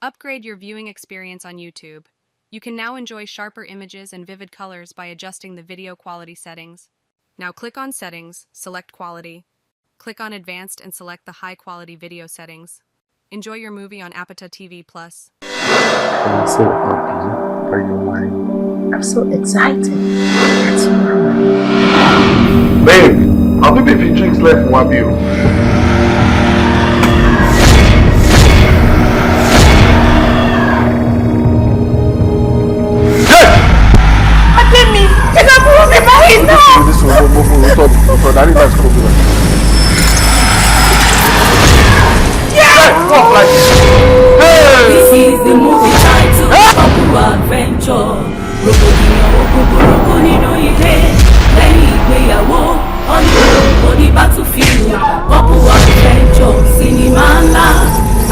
Upgrade your viewing experience on YouTube. You can now enjoy sharper images and vivid colors by adjusting the video quality settings. Now click on Settings, select Quality. Click on Advanced and select the high-quality video settings. Enjoy your movie on APATATV+. I'm so happy. Are you mine? I'm so excited that you are mine. Babe, I'll be a few drinks left for you. This is the movie title Popular Adventure. Rògbòdìyàn nínú ilé lẹ́yìn ìgbéyàwó on the battlefield. Popular Adventure sinimá ńlá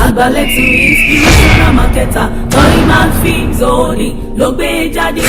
àgbàlẹ̀tù inspirational marketer Toyman Films òní ló gbé jáde.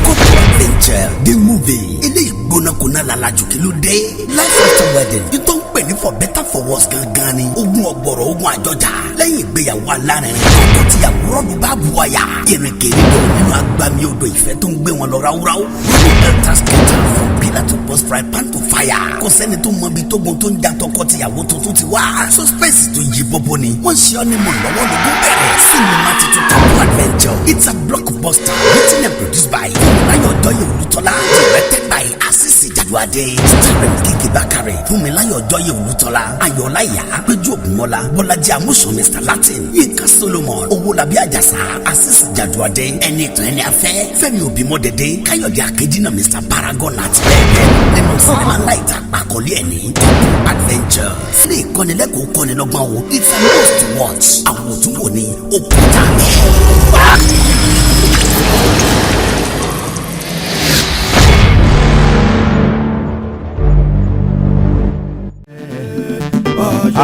Popular Adventure the movie eléyìí gbóná kóná lálàjù kí ló dé. Life after wedding ní tó ń pè ní for better for worse gangan ni ogun ọgbọ̀rọ̀ ogun àjọjà lẹ́yìn ìgbéyàwó alárinrin ọkọ tíyàwó rọ́ọ̀lù bá bu wáyà kèrèkèrè lọ nínú agbami odò ìfẹ́ tó ń gbé wọn lọ ráúráú nínú delta skater from pillar to post fry pan to fire kò sẹ́ni tó mọ ibi tógun tó ń ja tọkọ tíyàwó tuntun ti wá suspense tó yí bọ́bọ́ ni wọ́n ṣe ọ́ ní mọ̀ lọ́wọ́ lógún bẹ̀rẹ̀ sinimá titun Popular Adventure. It's a blockbuster written and produced by Funmilayo Ojoye Olutola, directed by Asisi Jaduade, starring Kiki Bakare, Funmilayo Ojoye Olutola, Ayọ̀lá Ìyá, Péjú Ògúnmọ́lá, Bọ́lájí Amúsàn, Mr. Latin, Yínká Solomon, Owólabí Àjàsà, Asisi Jaduade, ẹni ìtàn ẹni afẹ́, Fẹ́mi Òbímọ́dédé, Káyọ̀dé Akéjìnà, Mr. Paragon àti bẹ́ẹ̀ bẹ́ẹ̀ nínú sinimá ńlá ìta àkọlé ẹ̀ ní Popular Adventure. Fún ìkọ́nilẹ́kọ̀ọ́ kọ́nilọ́gbọ́n wo, it's a must to watch. Àwọn òtún wò ní òkúta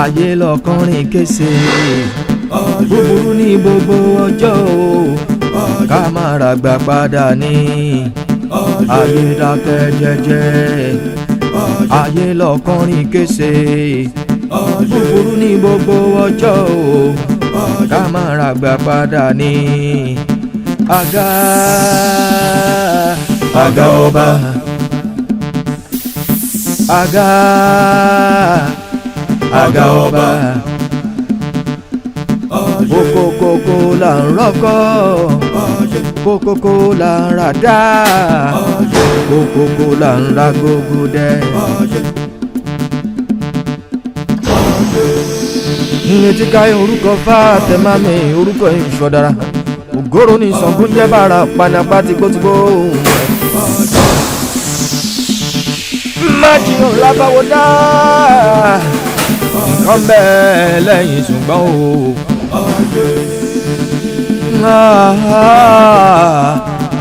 ayé lọkùnrin kése búburú ní gbogbo ọjọ́ o ká má ra gbà padà ní ayé dákẹ́ jẹ́jẹ́ ayé lọkùnrin kése búburú ní gbogbo ọjọ́ o ká má ra gbà padà ní àga ọba àga ọba kókókókó là ń rọ́kọ́ kókókó là ń rà dá kókókó là ń ra gbogbo dẹ́. Nìyẹtí káyọ̀ orúkọ Fátẹ́mámi orúkọ ìṣọ̀dára ògóró ní Ṣàngó jẹ́ bàrà panapá tìgbótìgbó. Májìyàn lábáwo dá nǹkan bẹ́ẹ̀ lẹ́yìn ṣùgbọ́n o.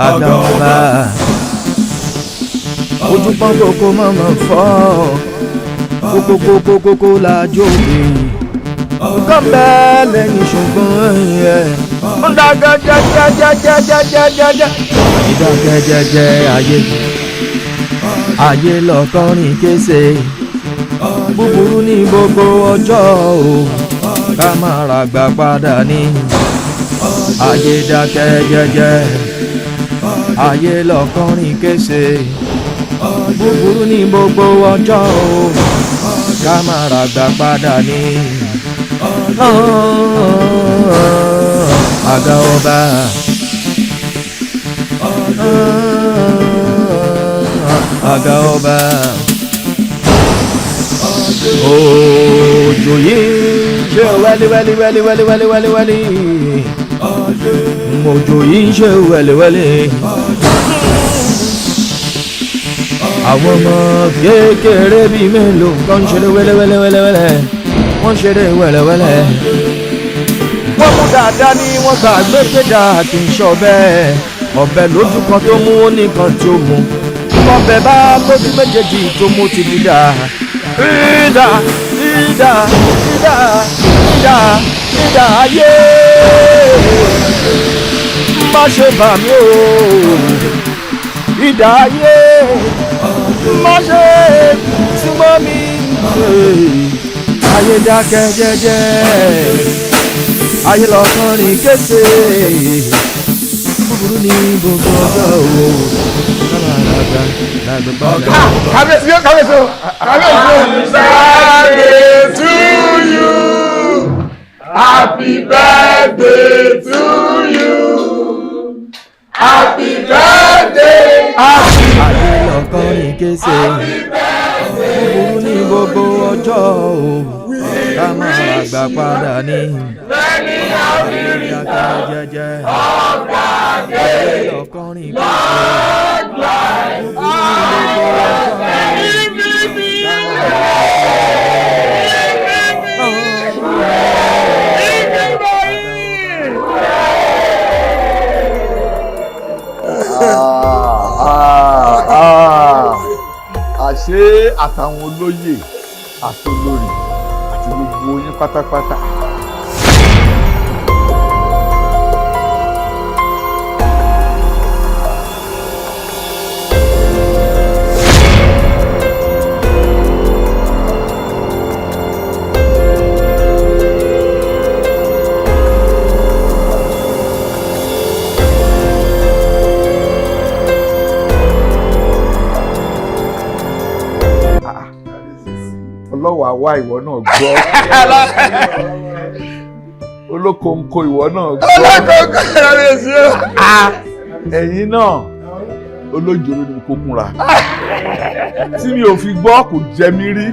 Àga ọba ojú pọ́n kókó mọ̀mọ́ fọ́ kókókókókó la jóde nǹkan bẹ́ẹ̀ lẹ́yìn ṣùgbọ́n ẹ̀ ń dàgẹ́ jẹ́jẹ́jẹ́jẹ́jẹ́jẹ́ ìdàgẹ́jẹ́jẹ́ ayé lọ́kọ́rin kése búburú ní gbogbo ọjọ́ o ká má ra gbà padà ní ayé dákẹ́ jẹ́jẹ́ ayé lọ́kọ́rin kése búburú ní gbogbo ọjọ́ o ká má ra gbà padà ní àga ọba àga ọba òjò yìí ṣe wẹ́líwẹ́lí òjò yìí ṣe wẹ́líwẹ́lí àwọn ọmọ kékeré bíi mélòó kan ń ṣeré wẹ́lẹ́wẹ́lẹ́ wọ́n ṣeré wẹ́lẹ́wẹ́lẹ́ wọ́n mú dáadáa ní wọ́n gbàgbé pé dáa kì í ṣọ bẹ́ẹ̀ ọ̀bẹ lójú kan tó mú ó nìkan tí ó mú ọ̀bẹ bá lójú méjèèjì tó mú ti di dáa. Ìdá ayé má ṣe bà mí o. Ìdá ayé má ṣe súnmọ́ mi. Ayé dákẹ́ jẹ́jẹ́ ayé lọ́kọ́rin kése búburú ní gbogbo ọjọ́ o kábíyèsí happy birthday to you happy birthday ayé lọ́kọ́rin kése búburú ní gbogbo ọjọ́ o ká máa gbà padà ní ìyàtọ̀ jẹ́jẹ́ ayé lọ́kọ́rin kése. àṣé àtàwọn olóyè àtolórí àti gbogbo yín pátápátá. ọlọ́wọ́ àwa ìwọ náà gbọ́ olókoǹko ìwọ náà gbọ́ ẹ̀yin náà olójoro ni kò kúnra tí mi ò fi gbọ́ kò jẹ mí rí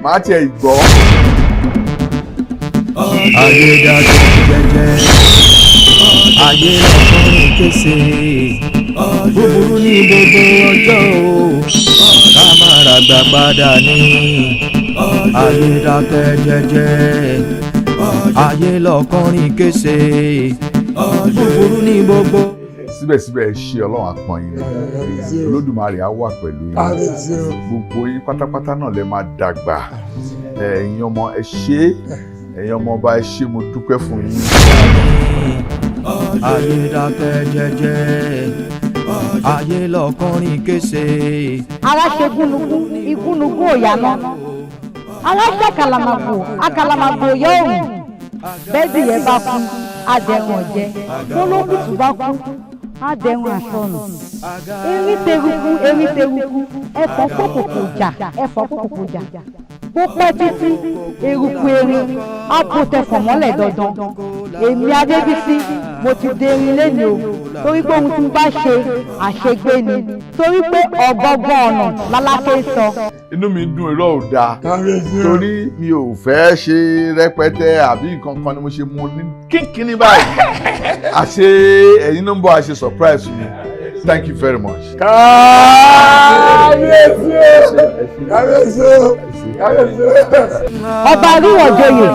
màá tiẹ̀ gbọ́. ayé dájú jẹ́jẹ́ ayé lọ́kọ́rin kése búburú ní gbogbo ọjọ́ o ká máa ra gbà padà ní ayé dákẹ́ jẹ́jẹ́ ayé lọ́kọ́rin kése búburú ní gbogbo. síbẹ̀síbẹ̀ ẹ ṣe ọlọ́run àpọ́n yín olódùmarè á wà pẹ̀lú yín gbogbo yín pátápátá náà lè máa dàgbà ẹ̀yin ọmọ ẹ ṣé ẹ̀yin ọmọ ọba ẹ ṣé mo dúpẹ́ fún yín. ayé dákẹ́ jẹ́jẹ́ ayé lọ́kọ́rin kése. ara ṣe gúnugún igúnugún òyànà ara ṣe àkàlàmàgbò àkàlàmàgbò yọ̀ọ̀rùn bẹ́ẹ̀dì yẹn bá kú adẹ̀rùn ọ̀jẹ́ tólókùtù bá kú adẹ̀rùn àsọnù erin teruku ẹ̀fọ́ kòkòkò jà bó pẹ́ títí eruku erin abotẹ̀fọ̀ mọ́lẹ̀ dandan èmi Adébísí mo ti dẹrin lẹ́nu o torí pé ohun tí n bá ṣe àṣegbé ni torí pé ọgọ́gbọ́n ọ̀nà lálákẹ́ sọ. inú mi dùn irọ́ ò dáa torí mi ò fẹ́ ṣe rẹpẹtẹ àbí nǹkan kan ni mo ṣe mú ní kínkínní báyìí àṣe ẹ̀yin ló ń bọ̀ àṣe surprise mi thank you very much. kábíyèsí ọba àríwọ̀ joyè.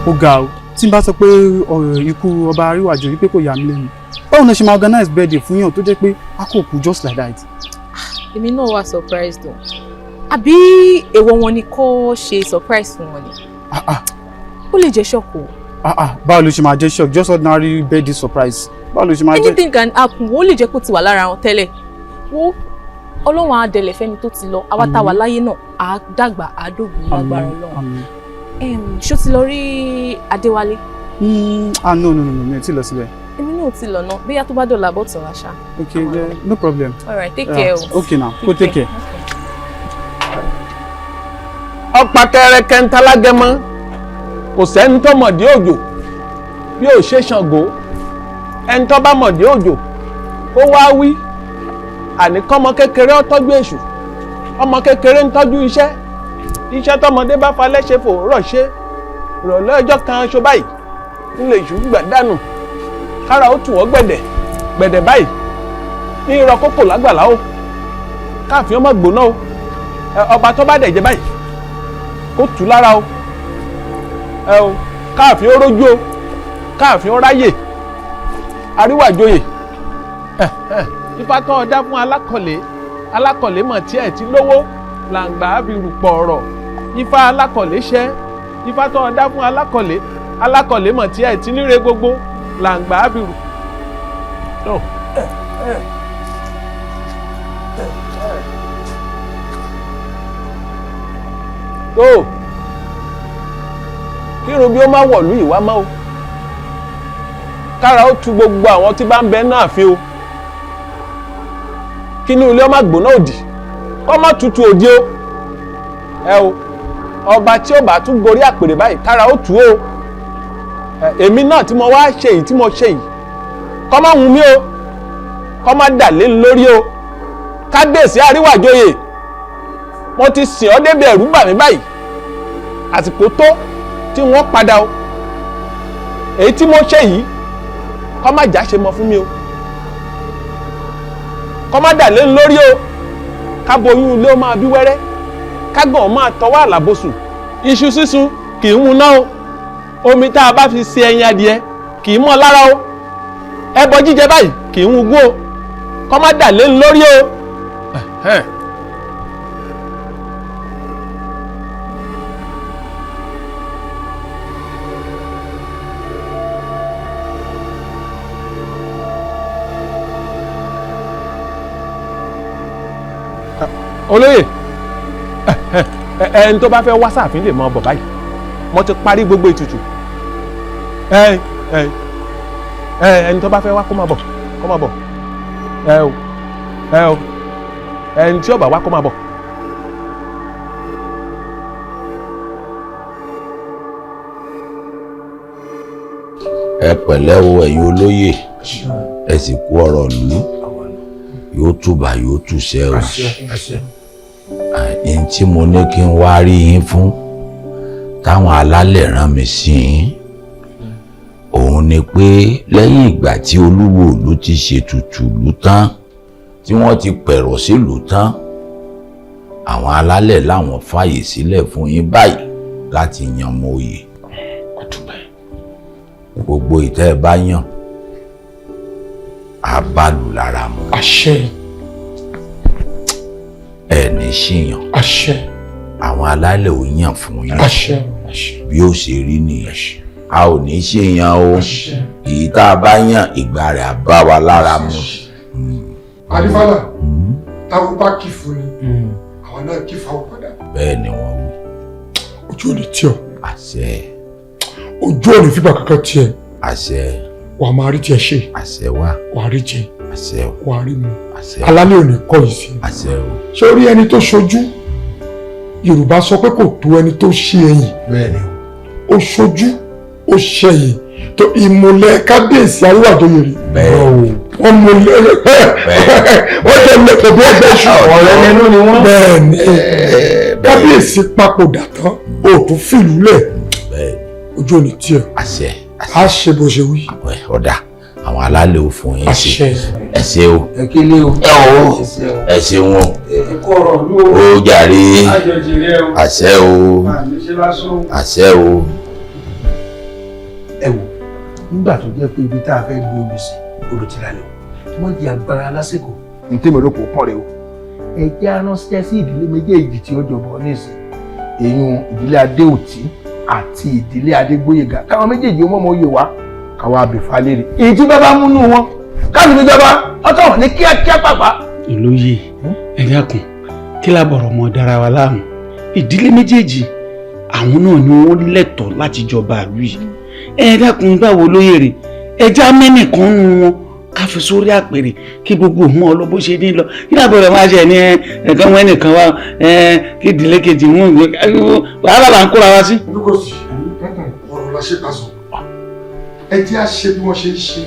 ó ga o tí n bá sọ pé ikú ọba àríwájọ yìí pé kò yà mí lẹ́nu báwo ni ṣe máa organize birthday fún yàn tó jẹ́ pé a kò kú just like that. èmi náà wà surprised o àbí èèwọ̀ wọn ni kò ṣe surprise fún wọn ni ó lè jẹ́ shock o. báwo ló ṣe máa jẹ́ shock just ordinary birthday surprise báwo ló ṣe máa jẹ́. anything can happen ó lè jẹ́ kó ti wà lára wọn tẹ́lẹ̀ wo ọlọ́run á dẹlẹ̀ fẹ́ni tó ti lọ àwa tá a wà láyé náà á dàgbà á dògbò lágbára ọlọ́run. ṣó ti lọ rí Adéwálé. No mi ò tí lọ síbẹ̀. èmi náà ò tí lọ náà bóyá tó bá dọ̀là bọ̀ tàn àṣà. Okay, no problem. All right, take care. Okay now, go take care. ọ̀pá kẹrẹkẹ ń talágẹmọ kò sẹ́ni tó mọ̀dí òjò bí ò ṣe Ṣàngó ẹni tó bá mọ̀dí òjò ó wá wí àní kọ́mọ kékeré ó tọ́jú èṣù ọmọ kékeré ń tọ́jú iṣẹ́ tọmọdé bá falẹ̀ ṣe fòórọ̀ ṣe ìrọ̀lẹ́ ọjọ́ kan aṣọ báyìí nílé èṣù gbà dànù kára ó tù wọ́n gbẹ̀dẹ̀ báyìí ní irọ́ kókò lágbàlá o káàfin ọmọ gbóná o ọba tó bá dẹ̀ jẹ́ báyìí kó tù lára o káàfin ó rójú o káàfin ó ráyè àríwájòyè ifá tó ọdá fún alákọ̀lé mọ̀ tí ẹ̀ ti lówó làǹgbà fi rùpọ̀ ọ̀rọ̀ ifá alákọ̀lé ṣẹ́ ifá tó ọdá fún alákọ̀lé mọ̀ tí ẹ̀ ti níre gbogbo làǹgbà fi rù. tó kírun bí ó má wọ̀lú ìwá mọ́ o kára ó tu gbogbo àwọn tí bá ń bẹ náà fi o kínú ilé ó má gbóná òdì kó má tutù òdì o ẹ o ọba tí ó bá tún gorí àpèrè báyìí kára ó tù o èmi náà tí mo wá ṣe èyí tí mo ṣe yìí kó má wù mí o kó má dà lé lórí o kábíyèsí àríwájòyè mo ti sìn ọ́ débi ẹ̀rù bà mí báyìí àsìkò tó tí wọ́n padà o èyí tí mo ṣe yìí kó má jà ṣe mọ́ fún mi o kó má dà lé lórí o káboyún ilé ó máa bí wẹ́rẹ́ kágàn máa tọwọ́ àlàbòsùn iṣu sísun kì í hun náà o omi tá a bá fi ṣe ẹyin adìẹ kì í mọ́ lára o ẹbọ jíjẹ báyìí kì í hun gún o kó má dà lé lórí o. olóyè ẹni tó bá fẹ́ wá sáàfin lè mọ bọ̀ báyìí mo ti parí gbogbo ètùtù ẹni tó bá fẹ́ wá kó má bọ̀ ẹni tí ó bá wá kó má bọ̀. ẹ pẹ̀lẹ́ o ẹ̀yin olóyè ẹ sì kú ọ̀rọ̀ lù yóò túbà yóò túṣẹ́ o ẹni tí mo ní kí n wá rí yín fún táwọn alálẹ̀ rán mi sí yín òun ni pé lẹ́yìn ìgbà tí olúwo ìlú ti ṣètùtù ìlú tán tí wọ́n ti pẹ̀rọ̀ sílùú tán àwọn alálẹ̀ láwọn fààyè sílẹ̀ fún yín báyìí láti yan mọ́ oyè gbogbo ìtẹ́ ẹ bá yàn á bá lù lára mu. àṣẹ. ẹ ní ṣìyàn. àṣẹ. àwọn alálẹ̀ ò yàn fún yín. àṣẹ. bí ó ṣe rí nìyẹn. a ò ní ṣèyàn o. èyí tá a bá yàn ìgbà rẹ̀ á bá wa lára mu. adífálà táwọn bá kì fún ni àwọn náà kì fáwọn padà. bẹ́ẹ̀ ni wọ́n wí. ojú ò ní tí ọ. àṣẹ. ojú ò ní fìgbà kankan tiẹ̀. àṣẹ. wà á máa rí tiẹ̀ ṣe. àṣẹ wá. wà á rí jẹ. àṣẹ o. wà á rí mu. àṣẹ. alálẹ̀ ò ní kọ́ yìí sí. àṣẹ o. ṣé o rí ẹni tó ṣojú Yorùbá sọ pé kò tó ẹni tó ṣe ẹ̀yìn. bẹ́ẹ̀ni o. ó ṣojú ó ṣẹ̀yìn tó ìmùlẹ̀ kábíyèsí àríwájòyè rí. bẹ́ẹ̀ni. wọ́n múlẹ̀ wọ́n jẹ́ lẹ́kọ̀ọ́ bí ẹgbẹ́ ṣùgbọ́n. ọ̀rẹ́ nínú ni wọ́n. bẹ́ẹ̀ni kábíyèsí papòdà tán o tún fìlú lẹ̀. bẹ́ẹ̀ni. ojú ò ní tiẹ̀. àṣẹ. a ṣe bó ṣe wí. ọ̀dà àwọn alálẹ̀ ò fún yín sí. ẹ ṣé o. ẹ kílé o. ẹ ṣeun o. ó jàre. àṣẹ o. àṣẹ o. ẹ wò nígbà tó jẹ́ pé ibi tá a fẹ́ gbé omi sí olùtìlálẹ̀ wọ́n di agbára lásìkò. n tí mi rò kó pọ́n rẹ o. ẹ jẹ́ aránṣẹ́ sí ìdílé méjèèjì tí ó jọbọ nísìn. èyún ìdílé Adéòtí àti ìdílé Adégbóyèga káwọn méjèèjì ó mọ̀ oyè wá káwọn abẹ́fà léèrè. èyí tí bàbá múnú wọn káàdì níjọba ọtọ̀ ní kíákíá pàpà. olóyè ẹ dákun kí lábọ̀rọ̀ mọ́ dára wa láàmú ìdílé méjèèjì àwọn náà ni wọ́n lẹ́tọ̀ọ́ láti jọba ìlú yìí ẹ dákun báwo lóye rè ẹja mẹ́nìkan nù wọn ká fi sórí àpèrè kí gbogbo mọ́ ọ lọ bó ṣe ní lọ kí lábọ̀rọ̀ máa ṣe ní ẹ̀kan wọn ẹnìkan wá kí ìdílé kejì wọn wàhálà là ń kóra wá sí. olùkọ́sì ọ̀rọ̀ la ṣe kásán ẹ jẹ́ à ṣe bí wọ́n ṣe ń ṣe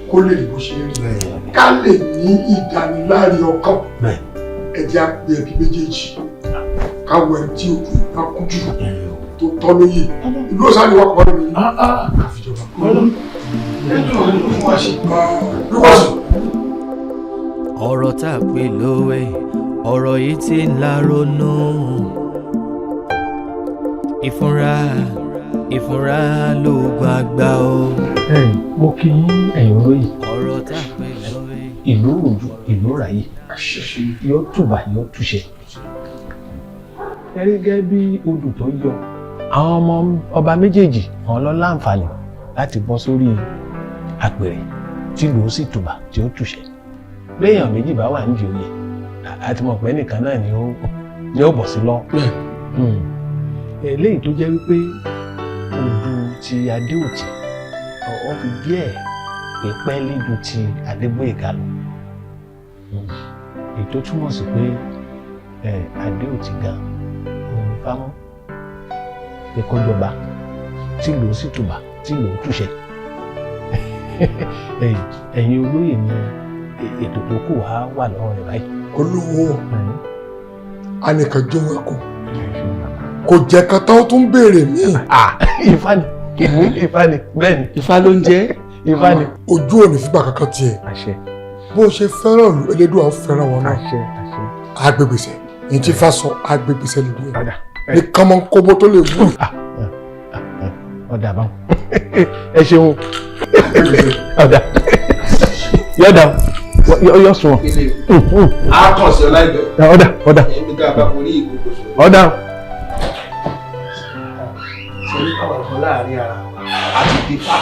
kó lè rí bó ṣe rí ká lè ní ìdániláre ọkàn ẹ jẹ́ à pé ẹbí méjèèjì káwọ ẹni tí òkú ìgbà kú jù tó tọ́ lóye ìlú ọ̀sán ni wọ́n kọ́ lórí àfijọba ọ̀rọ̀ tá a pè lówe ọ̀rọ̀ yìí ti ń la ronú ìfúnra ìfúnra ló gbàgbà o. mo kí ẹ̀yin olóyè. ọ̀rọ̀ tá a pè lórí. ìlú òjò ìlú ràyè yóò tùbà yóò túṣẹ. gẹ́gẹ́ bí odò tó yọ àwọn ọmọ ọba méjèèjì wọn lọ láǹfààní láti bọ́ sórí àpèrè tí ìlú sì tùbà tí ó túṣẹ. béèyàn méjì bá wà nídìí oyè àti mọ̀ pé nìkan náà ni ó bọ̀ sí lọ. eléyìí tó jẹ́ wípé odù ti Adéòtí ó fi díẹ̀ pípẹ́ lídu ti Adégbóyèga lọ. èyí tó túmọ̀ sí pé Adéòtí gan òun fámọ́ pé kọjọba tí lòó sì tùbà tí lòó túṣẹ. ẹ̀yin olóyè ni ètò tó kù wá wà lọ́wọ́ rẹ̀ báyìí. olówó anìkan jóun ẹkùn kò jẹ́ ká tó tún béèrè mí. Ifá ni bẹ́ẹ̀ ni Ifá ló ń jẹ́ Ifá ni. ojú ò ní fìgbà kankan tiẹ̀ bó o ṣe fẹ́ràn lu Elédùà ó fẹ́ràn wọn náà agbègbèsẹ̀ èyí tí Ifá sọ agbègbèsẹ̀ lórí ẹ̀ ní kánmọ́ kóbó tó lè wú. ọ̀dà báwọn ẹ ṣeun ọ̀dà yọ̀dà yọ̀ sùn. a kàn sí ọ láìpẹ́. ọ̀dà èmi ká bá forí ìkókò sọ. ọ̀dà. sẹ́ni káwọn ọ̀gbọ́n láàrin ara àti dífá.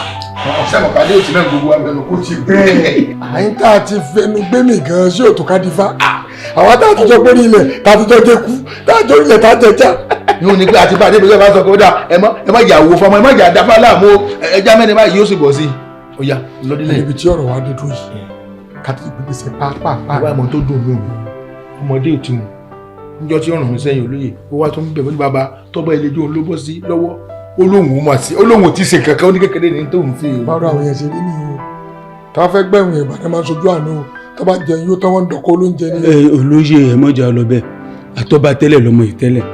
sẹ́wọ̀n kàdé òtí náà gbogbo abẹnú kó ti bẹ́ẹ̀. àyín tá a ti fẹnu gbé mi gan-an sí òtún ká dífá àwọn tá a ti jọ pé ní ilẹ̀ tá a ti jọ jẹ kú tá a jọ ilẹ̀ tá a jẹ já. yóò ní pé àti bá adébíyẹ bá sọ pé ó dà ẹ má jà wò fọmọ ẹ má jà dáfá láàmú ẹja mẹ́rin báyìí yóò sì bọ̀ sí i. ó yá lọ́dílẹ̀. ibi tí ọ̀rọ̀ wa dé dúró yìí kàtí ìgbésẹ̀ pàápàá. ìwà ìmọ̀ tó dùn mí o ọmọdé ò tí mu níjọ́ tí ọ̀ràn mi sẹ́yìn olóyè ó wá tó ń bẹ̀ ní bàbá tọ́gbà ilé-ijó ló bọ́ sí lọ́wọ́ olóhùn mà sí olóhùn tí ṣe kankan ní kékeré ní tó ń fi. báwo àwọn yẹn ṣe rí nìyí o tá a fẹ́ gbẹ̀rùn ìbàdàn máa ń sojú àná o tó bá jẹun yóò tán wọ́n ń dọ̀kọ́ olóúnjẹ ní. olóyè ẹ mọ̀jà lọ bẹ́ẹ̀ àtọ́ba tẹ́lẹ̀ lọ́mọ yìí tẹ́lẹ̀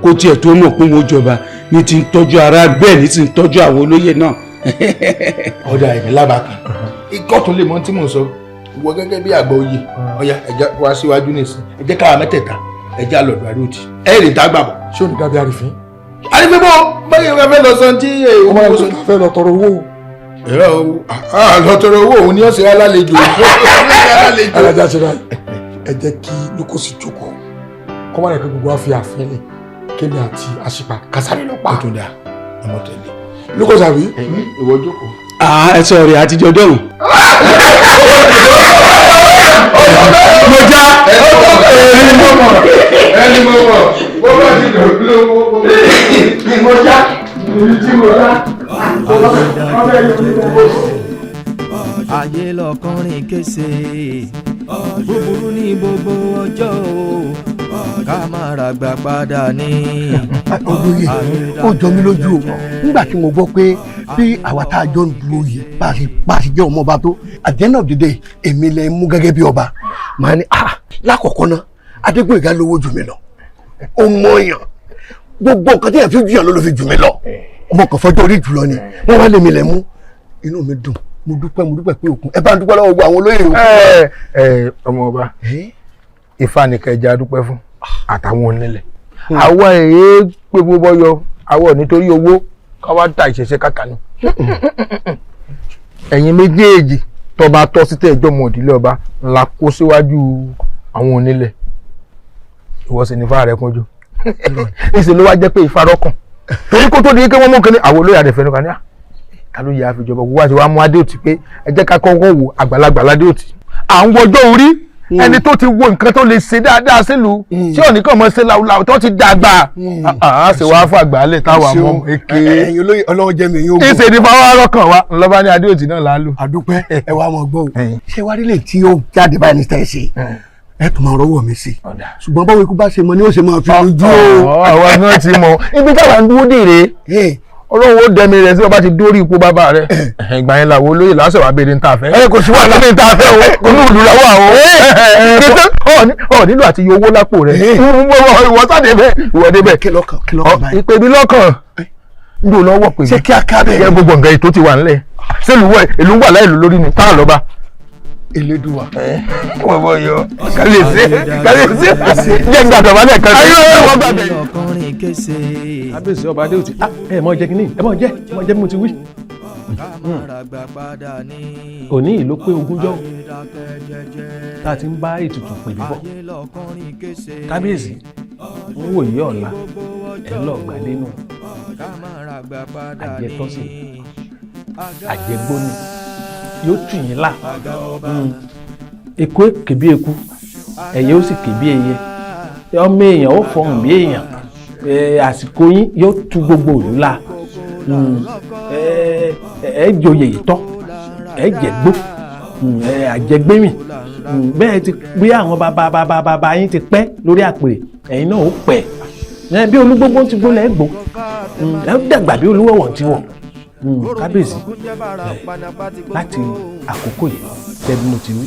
kó tiẹ̀ tó mọ̀ pé wọ́n jọba ní ti ń tọ́jú ara bẹ́ẹ̀ ní ti ń tọ́jú àwọn olóyè náà. ọ̀dà ẹ̀mí lábàkàn ikọ́ tó lè mọ tí mò ń sọ wọ gẹ́gẹ́ bí àgbà oyè ọ̀yà ẹ̀já wá síwájú nìsín ẹ̀jẹ̀ káwa mẹ́tẹ̀ẹ̀ta ẹ̀jẹ̀ àlọ́dọ̀ Adéòtí ẹ̀rì tá gbàgbọ́. ṣé ò ní dábìá àrífín. àrífín bò báyìí wọ́n fẹ́ lọ sọ tí ọmọ ẹ̀ lọ́sọ̀ fẹ́ lọ tọrọ owó. ẹ̀rọ lọ tọrọ owó òun ni ó ṣe alálejò. alájà ṣe báyìí ẹ jẹ́ kí lukosi jókòó kọ́ máa rẹ̀ pé gbogbo wa fi àfin lẹ̀ kémi àti àṣìpà kásáré lọ pa. ó tún dáa ọmọ tẹ̀lé. lukosi àbí. ìwọ jókòó. ẹ sọ rẹ àtijọ́ dọ̀hùn. mo já ẹni mo mọ̀ bó bá ti dùn lówó mo já èyí tí mo já ayé lọkùnrin kése búburú ní gbogbo ọjọ́ o ká má ra gbà padà ní. olóyè ó jọ mí lójú o nígbà tí mo gbọ́ pé bí àwa tá a jọ ń du oyè bá a ṣe jẹ́ ọmọ ọba tó at the end of the day èmi lè mú gẹ́gẹ́ bí ọba màá ní lákọ̀ọ́kọ́ náà Adégbóyèga lówó jù mí lọ ó mọ̀ọ́yàn gbogbo nǹkan tí yẹn fi jùyàn ló fi jù mí lọ ọmọ kan fọjọ́ orí jùlọ ni wọ́n wá lé mi lẹ̀ mú inú mi dùn mo dúpẹ́ pé òkun ẹ bá ń dúpẹ́ lọ́wọ́ gbogbo àwọn olóyè òkun. ọmọ ọba Ifá nìkan ẹja dúpẹ́ fún àtàwọn onílẹ̀ àwa èyí pé gbogbo yọ àwọ̀ nítorí owó káwá ta ìṣẹ̀ṣẹ̀ kàkànú ẹ̀yin méjèèjì tọba tọ́ sí tẹ́ẹ̀jọ́ mọ̀ ìdílé ọba ńlá kó síwájú àwọn onílẹ̀ ìwọ̀sìn nífà rẹ̀ kúnjú ìṣe ló wá jẹ́ pé Ifá rọ́kàn torí kó tó di pé wọ́n mú kínní àwọn olóyè àdẹ̀fẹ́ nípa ní ká ló yẹ àfijọba gbogbo àti wàá mú Adéòtí pé ẹ jẹ́ ká kọ́kọ́ wo àgbàlagbà Adéòtí à ń wọjọ́ orí ẹni tó ti wo nǹkan tó lè ṣe dáadáa sílùú tí ò ní kàn mọ́ ṣe làwùlàwù tó ti dàgbà á sì wá fún àgbàálẹ̀ táwa mọ́ èké ẹ̀yin olóyè ọlọ́wọ́ jẹ́ mi yóò gbọ́. ìṣe ní fáwọn arọ́kàn wa ńlọ́ba ní Adéòtí náà lálù. àdúpẹ́ ẹ wá mọ̀ gbọ́ o ṣé wàá rí lè tí ó jáde báyìí ní tẹ̀sí ẹ tún máa rọ́wọ́ mi sí ṣùgbọ́n báwo ikú bá ṣe mọ ni ó ṣe máa fi ojú o. àwa náà ti mọ ibi táwa ń dúró dèrè Ọlọ́run ó dẹ̀mí rẹ̀ sí ọba ti dórí ipò bàbá rẹ̀ ìgbà yẹn làwọn olóyè lásìkò wà bèrè níta fẹ́. kò sí wàhálà ní níta fẹ́ o olú ìlú làwọn àwọn ọ̀ nílò àti yọ owó lápò rẹ̀ ìwọ sáde bẹ́ẹ̀ ìwọ dé bẹ́ẹ̀. kí lọ́kàn báyìí. ìpè mi lọ́kàn ń dò lọ́wọ́ pè mí. ṣé kí a ká bẹ́ẹ̀. yẹ gbogbo nǹkan ètò ti wà ńlẹ̀ ṣé ìlú wà láìlú lórí ni táà lọ́ba. Elédùà. wọ́n bọ̀ yọ kálíyèsí jẹ́ gbàdọ̀ wálé kan. ayé wọ́n gbàdọ̀. kábíyèsí ọba adéòtí ẹ mọ jẹ kínní ẹ mọ jẹ bí mo ti wí. òní yìí ló pé ogúnjọ́ tá a ti ń bá ètùtù pèlú bọ̀ kábíyèsí ń wòye ọ̀la ẹ̀ lọ́ọ̀gbádé náà àjẹtọ́sí àjẹgbóni yóò tù yín là eku kèbí eku ẹyẹ ó sì kèbí ẹyẹ ọmọ èèyàn ó fọhùn bí èèyàn àsìkò yín yóò tu gbogbo òlú la ẹ joyè ìtọ́ ẹ jẹgbó àjẹgbémì bẹ́ẹ̀ ti bí àwọn bàbá yín ti pẹ́ lórí àpèrè ẹ̀yin náà ó pẹ́ bí olúgbógbó ti gbó lẹ́gbó ẹ dàgbà bí olúwọ̀wọ̀ ti wọ̀ kábíyèsí láti àkókò yìí tẹ́bí mo ti wí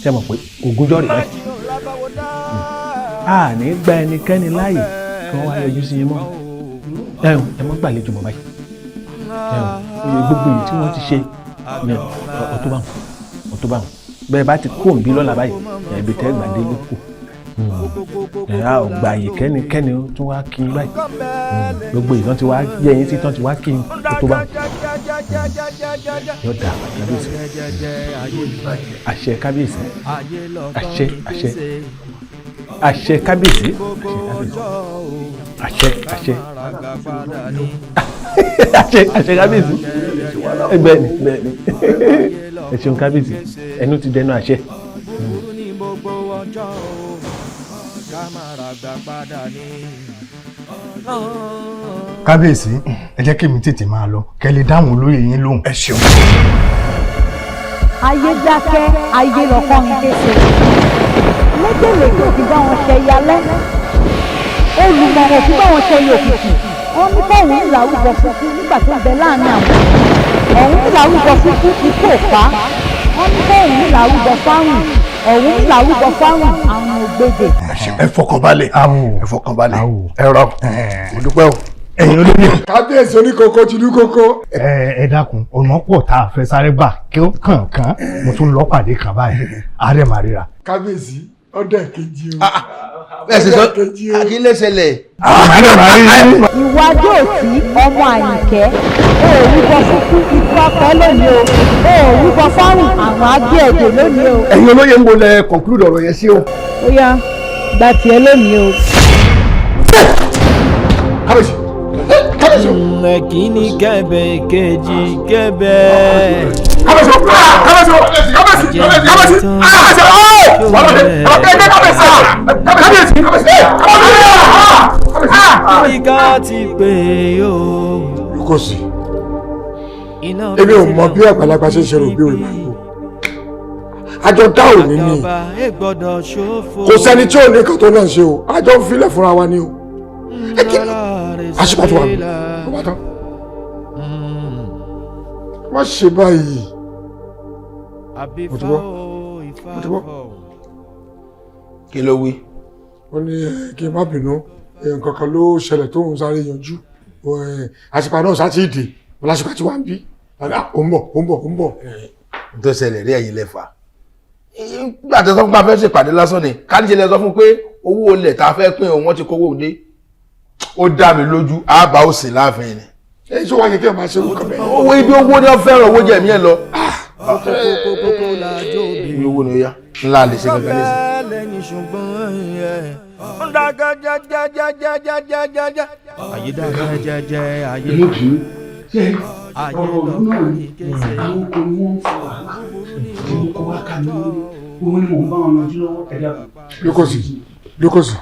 ṣe mọ̀ pé ogúnjọ́ rẹ̀ báyìí a ní gba ẹnikẹ́ni láàyè kí wọ́n wá yọjú sí yín mọ́ ẹ mọ́ gbàlejò mọ́ báyìí gbogbo èyí tí wọ́n ti ṣe ọ̀tún báwọn bẹ́ẹ̀ bá ti kó òǹbí lọ́la báyìí ẹ̀bí tẹ́ gbàdé ló kù a ò gbà yìí kẹ́nikẹ́ni tó wá kí n báyìí gbogbo ìtàn ti wá yẹ yín tí tán ti wá kí n tó bá yọ dà kábíyèsí àṣẹ kábíyèsí àṣẹ kábíyèsí àṣẹ kábíyèsí bẹ́ẹ̀ni ẹ ṣeun kábíyèsí ẹnu ti dẹnu àṣẹ. kábíyèsí ẹ jẹ́ kí mi tètè máa lọ kẹ́ lè dáhùn olóyè yín lóhùn. ẹ ṣeun. ayé dákẹ́ ayé lọ́kọ́ mi kése lédèlédè òfin bá wọn ṣe yálẹ́ olùmọ̀ràn òfin bá wọn ṣe yẹ òkùnkùn wọn ní báwọn ń làwùjọ fúnfún nígbà tó ń bẹ láàrin àwọn ọ̀hún ń làwùjọ fúnfún ikú òpá wọn ní báwọn ń làwùjọ fáwọn ọ̀hún ń làwùjọ fáwọn àwọn ògbédè. ẹ fọkànbalẹ̀ ẹ rọ mo dúpẹ́ o ẹ̀yin olóyè. kábíyèsí oníkókó ti dú kókó. ẹ dákun ọ̀nà pọ̀ tá a fẹ́ sáré gbà kí ó kàn mo tún lọ pàdé kan báyìí ààrẹ màríra. kábíyèsí ọdẹ kejì o. bẹ́ẹ̀ sì sọ akílẹ̀ ṣẹlẹ̀. ìwájú òtí ọmọ àyìnkẹ́ òòrùbọ fúnkú ikú ọpẹ lónìí o òòrùbọ fárùn àwọn agbé ẹ̀jẹ̀ lónìí o. ẹ̀yin olóyè ń bo lẹ conclude ọ̀rọ̀ yẹn sí o. ó yá gba tiẹ̀ lónìí o. kábíyèsí. Kíni kẹ́bẹ̀ kejì kẹ́bẹ̀. Kíkà ti pè yóò. Lukosi, èmi ò mọ bí àgbàlagbà ṣe ń ṣe rò bí òun máa ń bò. Àjọ dá òní ni. Kò sẹ́ni tí ò ní nǹkan tó náà ṣe o. Àjọ ń filẹ̀ fúnra wa ni o. Ẹ kí ni? Aṣípàtó wà mí. Ó bá tán. Má ṣe báyìí. Mo ti gbọ́. Kí ló wí? Ó ní kí n má bínú. Nǹkan kan ló ṣẹlẹ̀ tó ń sáré yanjú. Àṣìpà náà sá ti dè. Ọlásùpà ti wà ń bí. Ó ń bọ̀. Tó ṣẹlẹ̀ rí ẹ̀yin lẹ́fà. Nígbà tó sọ fún pé a fẹ́ ṣèpàdé lásán ni, ká ní ṣe lẹ sọ fún pé owó olè tá a fẹ́ pín òun wọ́n ti kówó dé. Ó dá mi lójú, àbá ó sì láàfin ni. Èyí tó wá yẹ kí ẹ máa ṣe orúkọ bẹ́ẹ̀. Owó ibi owó ni wọ́n fẹ́ràn owó jẹ̀mí ẹ̀ lọ. Ibi owó ni ó yá. Ńlá lè ṣe gẹ́gẹ́ lẹ́sìn. Lukosi.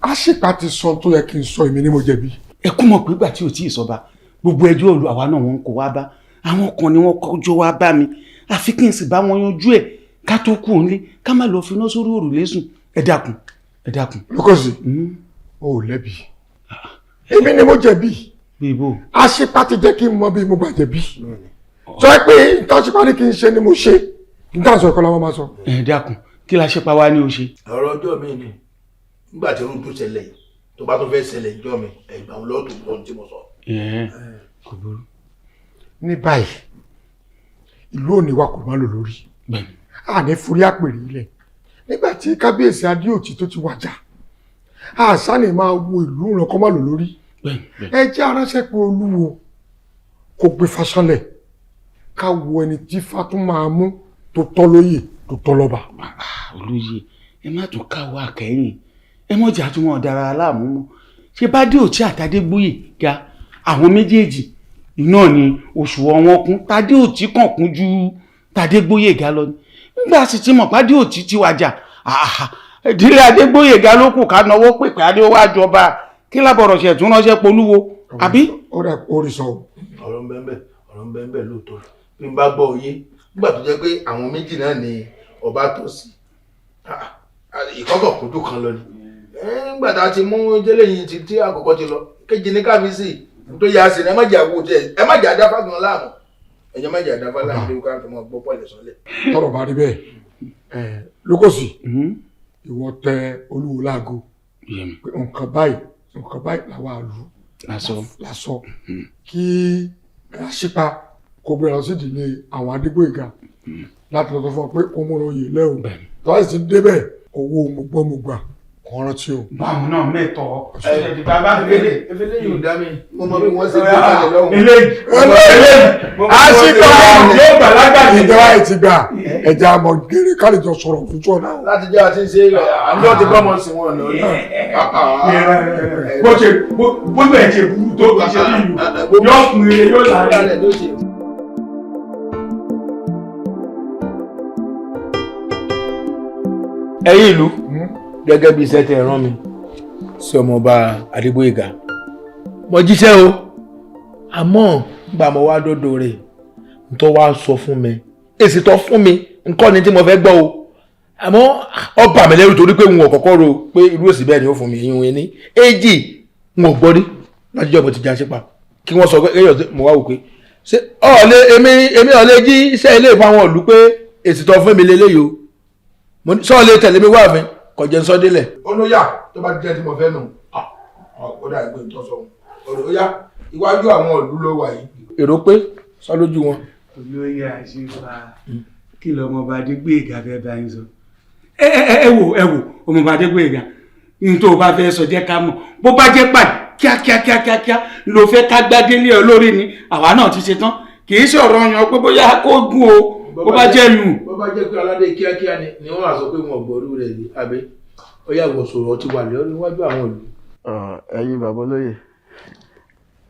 Àṣìpà ti sọ tó yẹ kí n sọ èmi ni mo jẹ̀bi. Ẹ kú mọ̀ pé ìgbà tí ò tí ì sọba gbogbo ẹjọ́ òlu àwa náà wọn kò wá bá àwọn kan ni wọ́n kọjọ́ wá bá mi àfi kí n sì bá wọn yanjú ẹ̀ ká tó kú òǹlé ká má lọ finá sórí òrùlé sùn ẹ dákun. Lukosi o ò lẹ́bi èmi ni mo jẹ̀bi Àṣìpà ti jẹ́ kí n mọ bí mo gbà jẹ̀bi sọ pé Àṣìpà ní kí n ṣe ni mo ṣe n tà sọ ìkọlá wọn máa sọ. ẹ dákun kí la ṣe pa wá ní o ṣe. ọ̀rọ̀ ọjọ́ mi ni nígbà tí irun tó ṣẹlẹ̀ yìí tó bá tó fẹ́ ṣẹlẹ̀ ìjọ mi ẹ̀gbà wọn lọ́dún lọ́dún tí mo sọ. Kò burú. Ní báyìí ìlú òní wa kò má lò lórí àní forí àpèrè ilẹ̀ nígbà tí kábíyèsí adéòtí tó ti wàjà àṣà ni máa wo ìlú ràn kọ́ má lò lórí ẹ jẹ́ aránṣẹ́ pé olúwo kò gbé fásánlẹ̀ ká wo ẹni tí fatún máa mú tó tọ́ lóyè tó tọ́ lọ́ba. olóyè ẹ má tún káwọ́ àkẹ́yìn ẹ mọ̀jà tí wọ́n dára aláàmú mọ́ ṣé bá dé òtí àtàdégbòye ga àwọn méjèèjì iná ni òṣùwọ̀n wọn kún tàdé òtí kàn kún ju tàdégbòye ga lọ nígbà sì ti mọ̀ pàdé òtí ti wájà ìdílé adégbòye ga ló kù ká náwó pèpè adéwájú ọba kí lábọ̀rọ̀ ṣe tún ránṣẹ́ polúwo àbí. ó dà orí sọ. ọ̀rọ̀ ń bẹ́ẹ̀ lóòótọ́ bí n bá gbọ́ òye nígbà tó jẹ́ pé àwọn méjì náà ni ọba tó sí ìkọ́kọ̀ kúndùn kan lọ ni nígbà tá a ti mú jẹ́lẹ̀ yìí tí àkọ́kọ́ ti lọ kéjì ní káfíìsì tó yà sí ni ẹ má jẹ́ àwọ̀ tẹ ẹ má jẹ́ àdáfà gan láàmú ẹ̀jẹ̀ má jẹ́ àdáfà láàmú lórí ká fi mọ́ gbọ́ pọ̀lẹ̀ sọ́lẹ̀. tọrọ bá rí bẹ́ẹ̀ lókòsì ìwọ tẹ olúwo láago pé nǹkan báyìí làwọn àlù lásọ kí àṣìpa kò gbé lọ sí ìdílé àwọn Adégbóyèga láti lọ sọ fún ọ pé ó múra oyè lẹ́wọ̀ tó wáyé ti débẹ̀ owó mo gbà kàn rántí o. báwo náà mẹ́tọ̀ bàbá efele yóò dá mi mo mọ bí wọ́n ṣe gbé kalẹ̀ lọ́wọ́. eléyìí àṣìpa yóò gbà lágbàdì ìjọba yìí ti gbà ẹja àmọ́ gèrè káàdì jọ sọ̀rọ̀ tuntun ọ̀nà. láti jẹ́ àti ṣe àjọ ti bọ́ ọmọ sí wọn lọ. bó bẹ̀ ṣe burú tó kì í ṣe bí ìlú yóò kún ilé yóò láàrin. ẹ̀yin ìlú gẹ́gẹ́ bí iṣẹ́ tẹ́ ẹ rán mi sí ọmọọba Adégbóyèga mo jíṣẹ́ o àmọ́ gbà mo wá dọ́dọ̀ rẹ̀ n tó wá sọ fún mi èsì tó fún mi nǹkan ni tí mo fẹ́ gbọ́ o àmọ́ ó bà mí lẹ́rù torí pé n ò kọ́kọ́ ro pé irú èsì bẹ́ẹ̀ ni ó fún mi ìyún ẹni èjì n ò gbọ́ rí láti jọ́ mo ti já sípa kí wọ́n sọ pé kéèyàn mo wá wò pé ṣé èmi ọ̀lẹ́ jí iṣẹ́ ilé ìfowópamọ́ ìlú pé èsì tó fún mi lélẹ́yìí o sọ́ọ̀lẹ́ tẹ̀lé mi wá mi kọjá sọdílẹ. olóyà tó bá jẹ́ tí mo fẹ́ nù ó dà gbé tó sọ olóyà iwájú àwọn ìlú ló wà yìí. èrò pé sọ lójú wọn. olóyè àṣìfà kí lọmọba Adégbóyèga fẹ́ bá yín sọ. ẹ wò ọmọba Adégbóyèga ní tó o bá fẹ́ sọ jẹ́ ká mọ̀ bó bá jẹ́ pàdé kíákíá ló fẹ́ ká gbádélé ọ lórí ni àwa náà ti ṣe tán kì í ṣọ̀rọ̀ yan pé bóyá kó gún o bó bá jẹ́ nù. bó bá jẹ́ pé aládé kíákíá ni wọ́n á sọ pé wọn gbọ́rú rẹ̀ ni àbí ó yà wọ̀ sọ̀rọ̀ ti wà níwájú àwọn ìlú. ẹ̀yin bàbá olóyè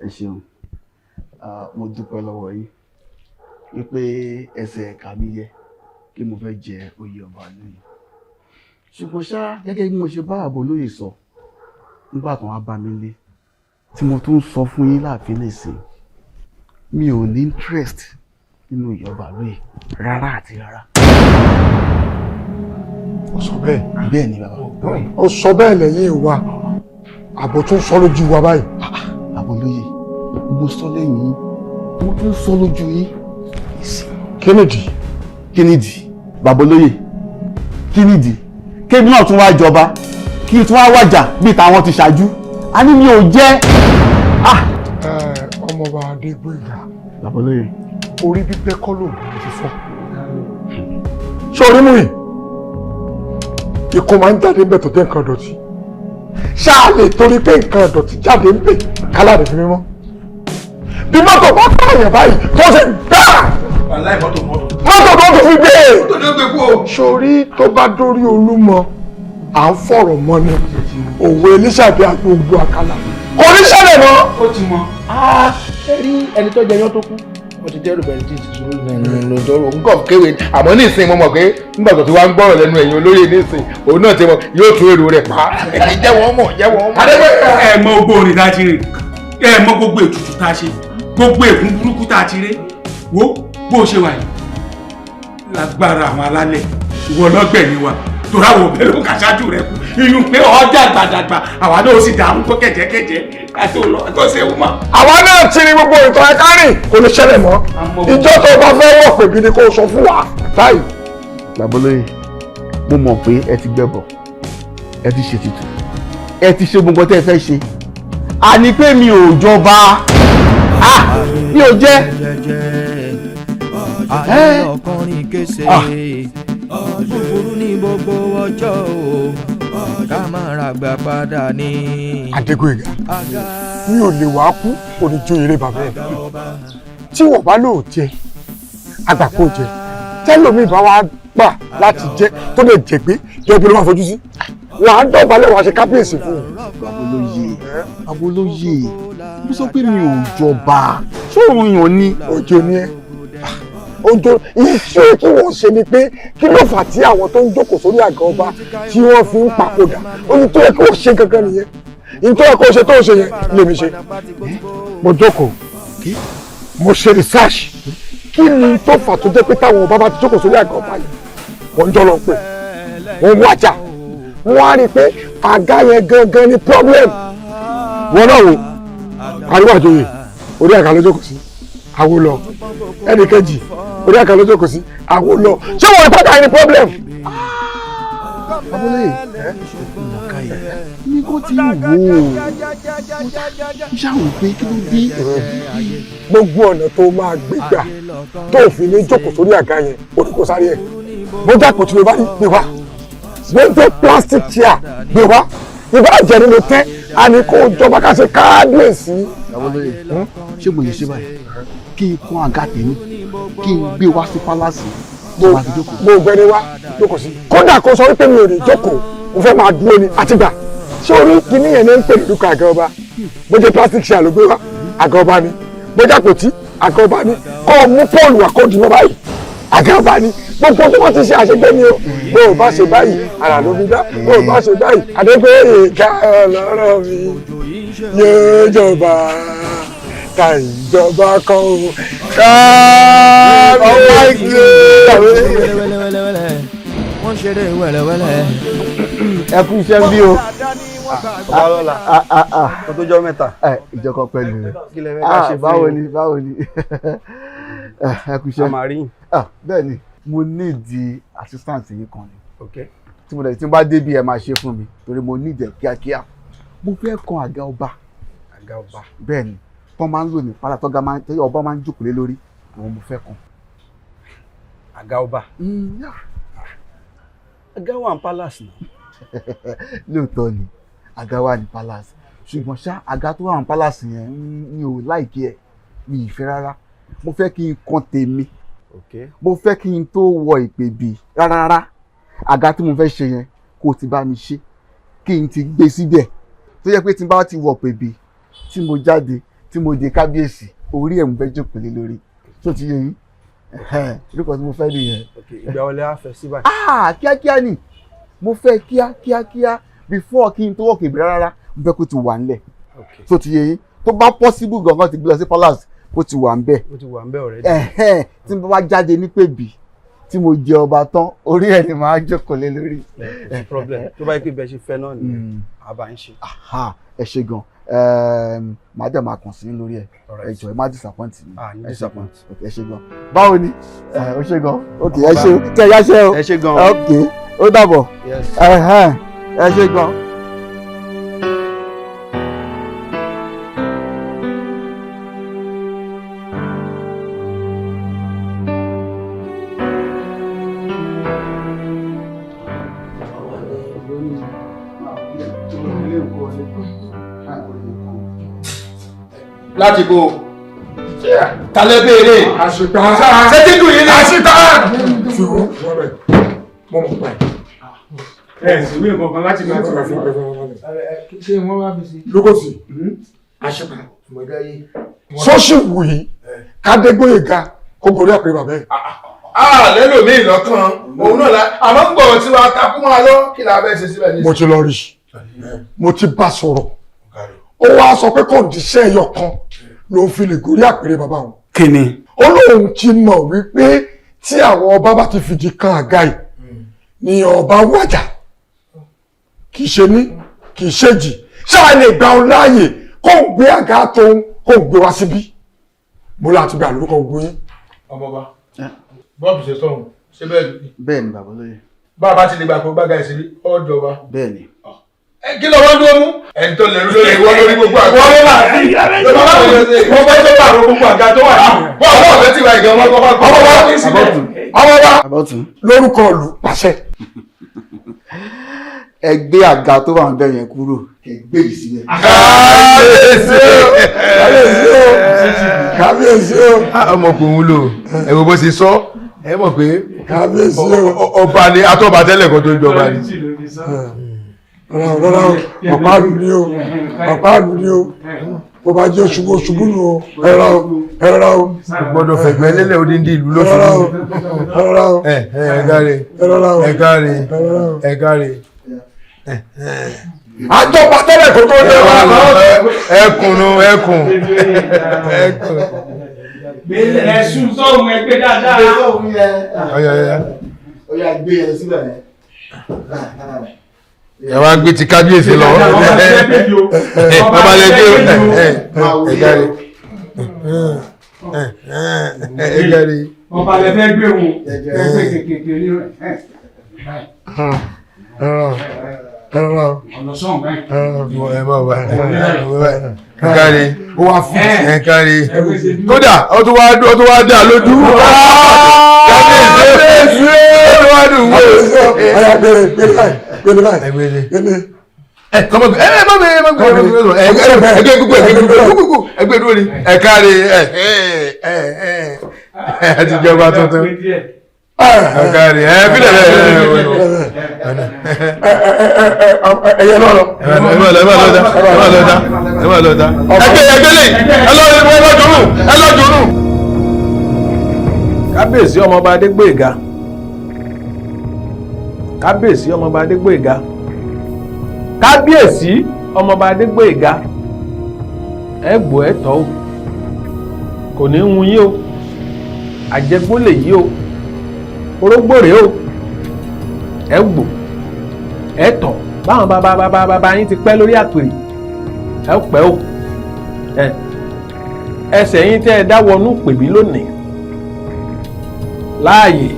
ẹ ṣeun mo dúpẹ́ lọ́wọ́ yín wípé ẹsẹ̀ ẹ̀ka mi yẹ kí mo fẹ́ jẹ oyè ọba lóyè ṣùgbọ́n ṣá gẹ́gẹ́ bí mo ṣe bá àbò olóyè sọ nígbà tó wá bá mi lé tí mo tún sọ fún yín láàfin lè sìn mi ò ní interest nínú ìjọba lóye rárá àti rárá. ó sọ bẹ́ẹ̀. bẹ́ẹ̀ ni bàbá. ó sọ bẹ́ẹ̀ lẹ́yìn wa àbò tún sọ lójú wa báyìí. àbò lóye mo sọ lẹ́yìn yín mo tún sọ lójú yín. kínìdí bàbá olóyè kínìdí kébí náà tún wá jọba kí tún wá wájà bíi tàwọn ti ṣáájú a ní mi ò jẹ́. ọmọọba Adégbóyèga. bàbá olóyè. orí bíbẹ́ kọ́ ló ti fọ́. ṣé orí mú yìí ikú máa ń jáde ń bẹ̀ tó jẹ́ nǹkan ìdọ̀tí ṣáà lè torí pé nǹkan ìdọ̀tí jáde ń bẹ̀ kálá rẹ̀ fi mímọ́ bí mọ́tò bá pààyàn báyìí tó ṣe gbá mọ́tò fi gbé sórí tó bá dórí Olúmọ à ń fọ̀rọ̀ mọ́ ni òwe Elíṣàbí àgbògbò àkàlà kò ní ṣẹlẹ̀ mọ́. ó ti mọ. ẹ rí ẹni tó jẹyán tó kú ó ti dẹ́rù bẹ̀rẹ̀ tí ì sùn lọ́dọ̀ nǹkan kéwèé àmọ́ ní ìsìn mo mọ̀ pé nígbà tó ti wá ń gbọ́rọ̀ lẹ́nu ẹ̀yin olóyè ní ìsìn òun náà ti mọ̀ yóò tún èrò rẹ̀ pa ẹ̀yin jẹ́wọ́ mọ̀. ẹ mọ gbogbo orin tá a ti rìn ẹ mọ gbogbo ètùtù tá a ṣe gbogbo ègún burúkú tá a ti ré wo bó ṣe wà yìí lágbára àwọn alálẹ̀ ìwọ lọ́gbẹ̀ẹ́ wa tora wo Bello kàṣáájú rẹ kú iyùn pé ọjà gbàdàgbà àwa náà ó sì dààmú kó kẹ̀jẹ̀kẹ̀jẹ̀ àti kó ṣe wú mọ́. àwa náà ti rí gbogbo ìtàn ẹ̀ka rìn kò ní ṣẹlẹ̀ mọ́ ìjọ tó bá fẹ́ wọ̀ pèbí ni kò sọ fún wa báyìí. bàbá olóyè mo mọ̀ pé ẹ ti gbẹ́bọ̀ ẹ ti ṣètùtù ẹ ti ṣe gbogbo tẹ́ ẹ fẹ́ ṣe àní pé mi ò jọba mi ò jẹ́. ayé ọkùnrin kése búburú ní gbogbo ọjọ́ o ká máa ra àgbà padà ní. Adégoyèga mi ò lè wá kú òní jó eré bàbá ẹ̀ tí wọ́n bá lò jẹ àgbà kò jẹ tẹ́lómi bá wá gbà láti jẹ tó lè jẹ pé jẹ́ bí ló máa fojú sí wà á dọ̀bálẹ̀ wà á ṣe kábíyèsí fún un. Babolóyè mo sọ pé mi ò jọba ṣé òun yàn ni. Òjò ni ẹ òjò iṣẹ́ kí wọ́n ṣe ni pé kí ló fà tí àwọn tó ń jókòó sórí àga ọba tí wọ́n fi ń papòdà ohun tó yẹ kí wọ́n ṣe gangan nìyẹn ohun tó yẹ kí wọ́n ṣe tó ń ṣe yẹn lèmi ṣe. Mo jókòó mo ṣe research kí ni tó fà tó jẹ́ pé táwọn ọba bá ti jókòó sórí àga ọba yìí wọ́n ń jọ lọ pé wọ́n wájà wọ́n á rí i pé àga yẹn gangan ni problem. Wọ́n náà wò àríwá àjòyè orí àga ló jókòó sí àwo lọ ẹnì kejì orí àga ló jókòó sí àwo lọ ṣé wọ́n pàtàkì yẹn ni problem. Babolóyè ní kò tí ì wò ó ṣáà pé kí ló dé. Gbogbo ọ̀nà tó máa gbé gbà tó fi ní jókòó sórí àga yẹn oníkó sáré ẹ̀ bójá kò tí ló bá ní gbé wá gbé plastic chair gbé wá ìbá jẹ́ nínú tẹ́ a ní kó jọba ká ṣe káàdùnsí. Babolóyè ṣé mo lè ṣe báyìí kí n kún àga tèmi kí n gbé wá sí pálásì tó bá fi jókòó. mo gbẹni wá jókòó sí kódà kó sọ wípé mi ò ní jókòó mo fẹ́ máa dúró ni àtìgbà ṣé orí kìíní yẹn ní ń pè ní dúkọ̀ àga ọba bójá plastic chair ló gbé wá àga ọba ni bójá kò tí àga ọba ni kọ́ mú pọ́ọ̀lù àkójù mọ́ báyìí àga ọba ni gbogbo tí wọ́n ti ṣe àṣegbé ni o bó o bá ṣe báyìí ara ló fi dá bó o bá ṣe báyìí Adégoyèga ọlọ́rọ̀ mi yóò jọba ta ìjọba kan o ọba ìgbé. wọ́n ṣeré wẹ́lẹ́wẹ́lẹ́. ẹ kú iṣẹ́ bí o. ọlọ́la kò tó jọ mẹ́ta. ìjọkọ pẹ̀lú kí lè fẹ́ ká ṣe fún yín. báwo ni ẹ kú iṣẹ́. àmàrí. bẹ́ẹ̀ ni mo need assistant yìí kan ni tí mo dẹ̀ tí mo bá débi ẹ máa ṣe fún mi torí mo need ẹ kíákíá mo fẹ́ kan àga ọba. àga ọba. bẹ́ẹ̀ ni wọ́n máa ń lò ní pálá tọ́gá ọba máa ń jókòó lé lórí àwọn mo fẹ́ kan. àga ọba. àga wà ní palace náà. lóòótọ́ ni àga wà ní palace ṣùgbọ́n ṣá àga tó wà ní palace yẹn mi ò láìkí ẹ̀ mi ì fẹ́ rárá mo fẹ́ kí n kan tèmi mo fẹ́ kí n tó wọ ìpèbí rárá àga tí mo fẹ́ ṣe yẹn kó o ti bá mi ṣe kí n ti gbé síbẹ̀ tó yẹ pé tí n bá ti wọ ìpèbí tí mo jáde tí mo dé kábíyèsí orí ẹ̀ mo fẹ́ jókòó lé lórí tó ti yẹ yín lóko tí mo fẹ́ nìyẹn. ìgbà wọlé á fẹ́ sí báyìí. kíákíá ni mo fẹ́ kíákíá before kí n tó wọ ìpèbí rárá mo fẹ́ kó ti wà nílẹ̀ tó ti yẹ yín tó bá possible gangan ti gbé lọ sí palace ó ti wà ń bẹ̀. ó ti wà ń bẹ̀ ọ̀rẹ́dì. tí mo bá jáde ní pèbí tí mo jẹ ọba tán orí ẹ̀ ni màá jókòó lé lórí. problem tó bá yẹ kí bẹ́ẹ̀ ṣe fẹ́ náà nìyẹn àbá ń ṣe. ẹ ṣe gan màá dẹ̀ máa kàn sí lórí ẹ̀ ẹ jọ̀ọ́ ẹ má disappoint mi. ẹ ṣe gan báwo ni ó ṣe gan ok ẹ ṣe kí ẹ yá ṣe o ẹ ṣe gan ok ó dàbọ̀ ẹ ṣe gan. láti bo talẹ béèrè àṣìpá ṣé dídùn yìí ni àṣìpá. ṣùgbọ́n mo mọ̀ pa ẹ̀ sì wí nǹkan kan láti máa ti wà fún ọ̀pẹ̀ ṣé wọ́n wá fi sí. lókòsì àṣìpá sọ́ọ̀ṣì wù yìí k'Adégoyèga kó gorí àpèrè bàbá ẹ̀. lẹ́lòmíì lọ́kàn òun náà la àmọ́ ń gbọ̀rọ̀ tí wàá takú máa lọ kí la bẹ́ẹ̀ ṣe síbẹ̀ ní. mo ti lọ rí mo ti bá sọ̀rọ̀ ó wá sọ pé kọ́ndíṣẹ́ ẹyọ kan ló fi lè gorí àpèrè bàbá òun. kí ni. ó lóun ti mọ̀ wípé tí àwọn ọba bá ti fìdí kan àga yìí ni ọba wájà kì í ṣe ní kì í ṣe jì ṣáà lè gba òun láàyè kó ń gbé àga tóun kó ń gbé wá síbí mo láti gbé àlùkò gbogbo yín. ọmọọba bọ́ọ̀bù ṣe sọ̀hún ṣé bẹ́ẹ̀ ni. bẹ́ẹ̀ ni bàbá olóyè. bá a bá ti lè gbà pé gbága ìṣeré ọ̀dọ̀ba. bẹ́ẹ̀ ni. kí ló wọ́n dúró mú. ẹni tó lè lórí ìwọ lórí gbogbo àgbà. wọ́n bá ti wọ́n bá tó pàrọ̀ gbogbo àga tó wà ní. wọ́n bá ọ̀fẹ́ tí wà ìgbà wọn kọ́ bá gbọ́. ọmọọba lórúkọ ìlú pàṣẹ. ẹ gbé àga tó wà ń bẹ̀ yẹn kúrò ẹ gbé yìí sílẹ̀. kábíyèsí o ọmọkùnrin lò ẹ wo bó ṣe sọ ẹ mọ̀ pé kábíyèsí ọba ni atọ́ba tẹ́lẹ̀ kan tó jọba ni. rọra ọ̀pá àlù ni o ọ̀pá àlù ni o bó bá jẹ́ ṣubú nù o ẹ̀rọ o. gbọ́dọ̀ fẹ̀gbẹ́ lélẹ̀ odindi ìlú lóṣù. ẹ̀rọ o. ẹ̀gáre. àjọba tẹ́lẹ̀ kó tó dé wa. ẹkùn. ẹ̀sùn sọ́hun ẹgbẹ́ dáadáa. Ọya gbé yẹn síbẹ̀ yẹn. ẹ wá gbé ti kábíyèsí lọ. ẹgáre. ọba lẹ fẹ́ gbé wọn ẹgbẹ́ kékeré rẹ̀. ọlọsàn báyìí. ẹ má wá ẹgáre ó wá fún ẹgáre kódà ó tún wá dá lójú. kábíyèsí ó tún wá dùn wò. ọya gbélé báyìí. ẹgbẹ́ dúró ni ẹ̀káre àtijọba tuntun ẹ̀káre ẹ̀fílẹ̀ ẹ̀yẹ náà lọ. ẹ má lọ́dá ẹgbẹ́ lè ẹlọ́dúnrún. kábíyèsí ọmọọba Adégbóyèga kábíyèsí ọmọọba Adégbóyèga kábíyèsí ọmọọba Adégbóyèga ẹ gbọ́ ẹ tọ́ o kò ní hun yín o àjẹgbó lè yí o orógbó rèé o ẹ gbọ́ ẹ tọ́ báwọn bàbá yín ti pẹ́ lórí àpèrè ẹ pẹ́ o ẹsẹ̀ yín tẹ́ ẹ dáwọnú pèmí lónìí láàyè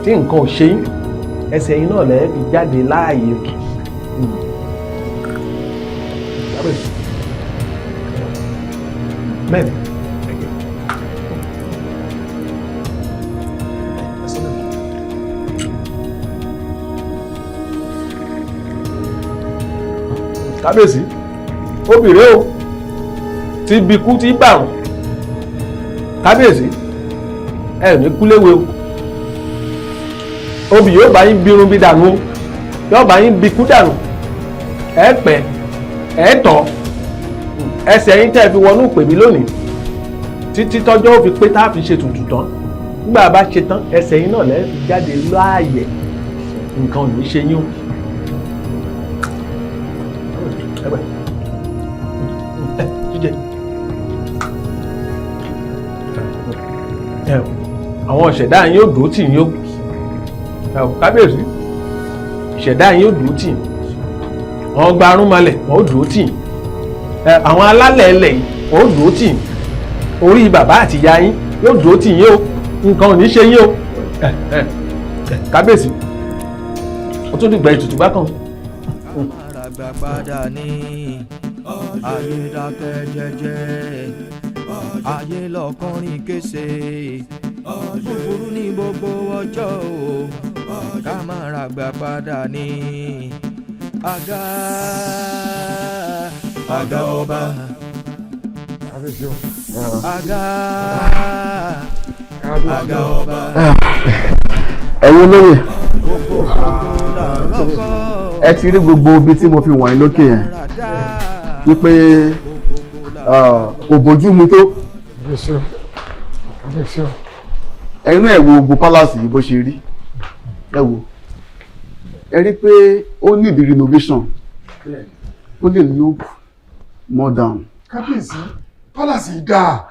tí nǹkan ò ṣe yín ẹsẹ̀ yín náà lẹ́ẹ̀ fi jáde láàyè. Bẹ́ẹ̀ni. Kábíyèsí obìnrin o ti bikú ti bàrùn kábíyèsí ẹ ní kúléwé o obì yóò bá yín birun bí dànù o yóò bá yín bikú dànù ẹ pẹ́ ẹ tọ́ ẹsẹ̀ yín tẹ́ fi wọnú pèmí lónìí títí tọ́jọ́ ó fi pé tá a fi ṣe tutù tán nígbà bá ṣe tán ẹsẹ̀ yín náà lẹ́ẹ̀ fi jáde láàyè nǹkan ò ní ṣe yín o. àwọn ìṣẹ̀dá yín yóò dúró tì yín o kábíyèsí ìṣẹ̀dá yín yóò dúró tì yín àwọn gbarún malẹ̀ wọ́n ó dúró tì yín àwọn alálẹ̀ ẹlẹ̀ yìí wọ́n ó dúró tì yín orí bàbá àti ìyá yín yóò dúró tì yín o nǹkan ò ní ṣe yín o kábíyèsí ó tún dìgbà ètùtù bá kàn. àràgbà padà ní ayé dákẹ́ jẹ́jẹ́ ayé lọ́kùnrin kése búburú ní gbogbo ọjọ́ o ká má ràgbà padà ní àga ọba àga ọba. ẹ̀yin olóyè ẹ ti rí gbogbo ibi tí mo fi wọ̀nyí lókè yẹn wípé kò bójú mu tó ẹ̀yin náà ẹ wo gbogbo palace yìí bó ṣe rí ẹ wo ẹ rí pé ó need renovation ó lè look modern. kábíyèsí palace yìí dáa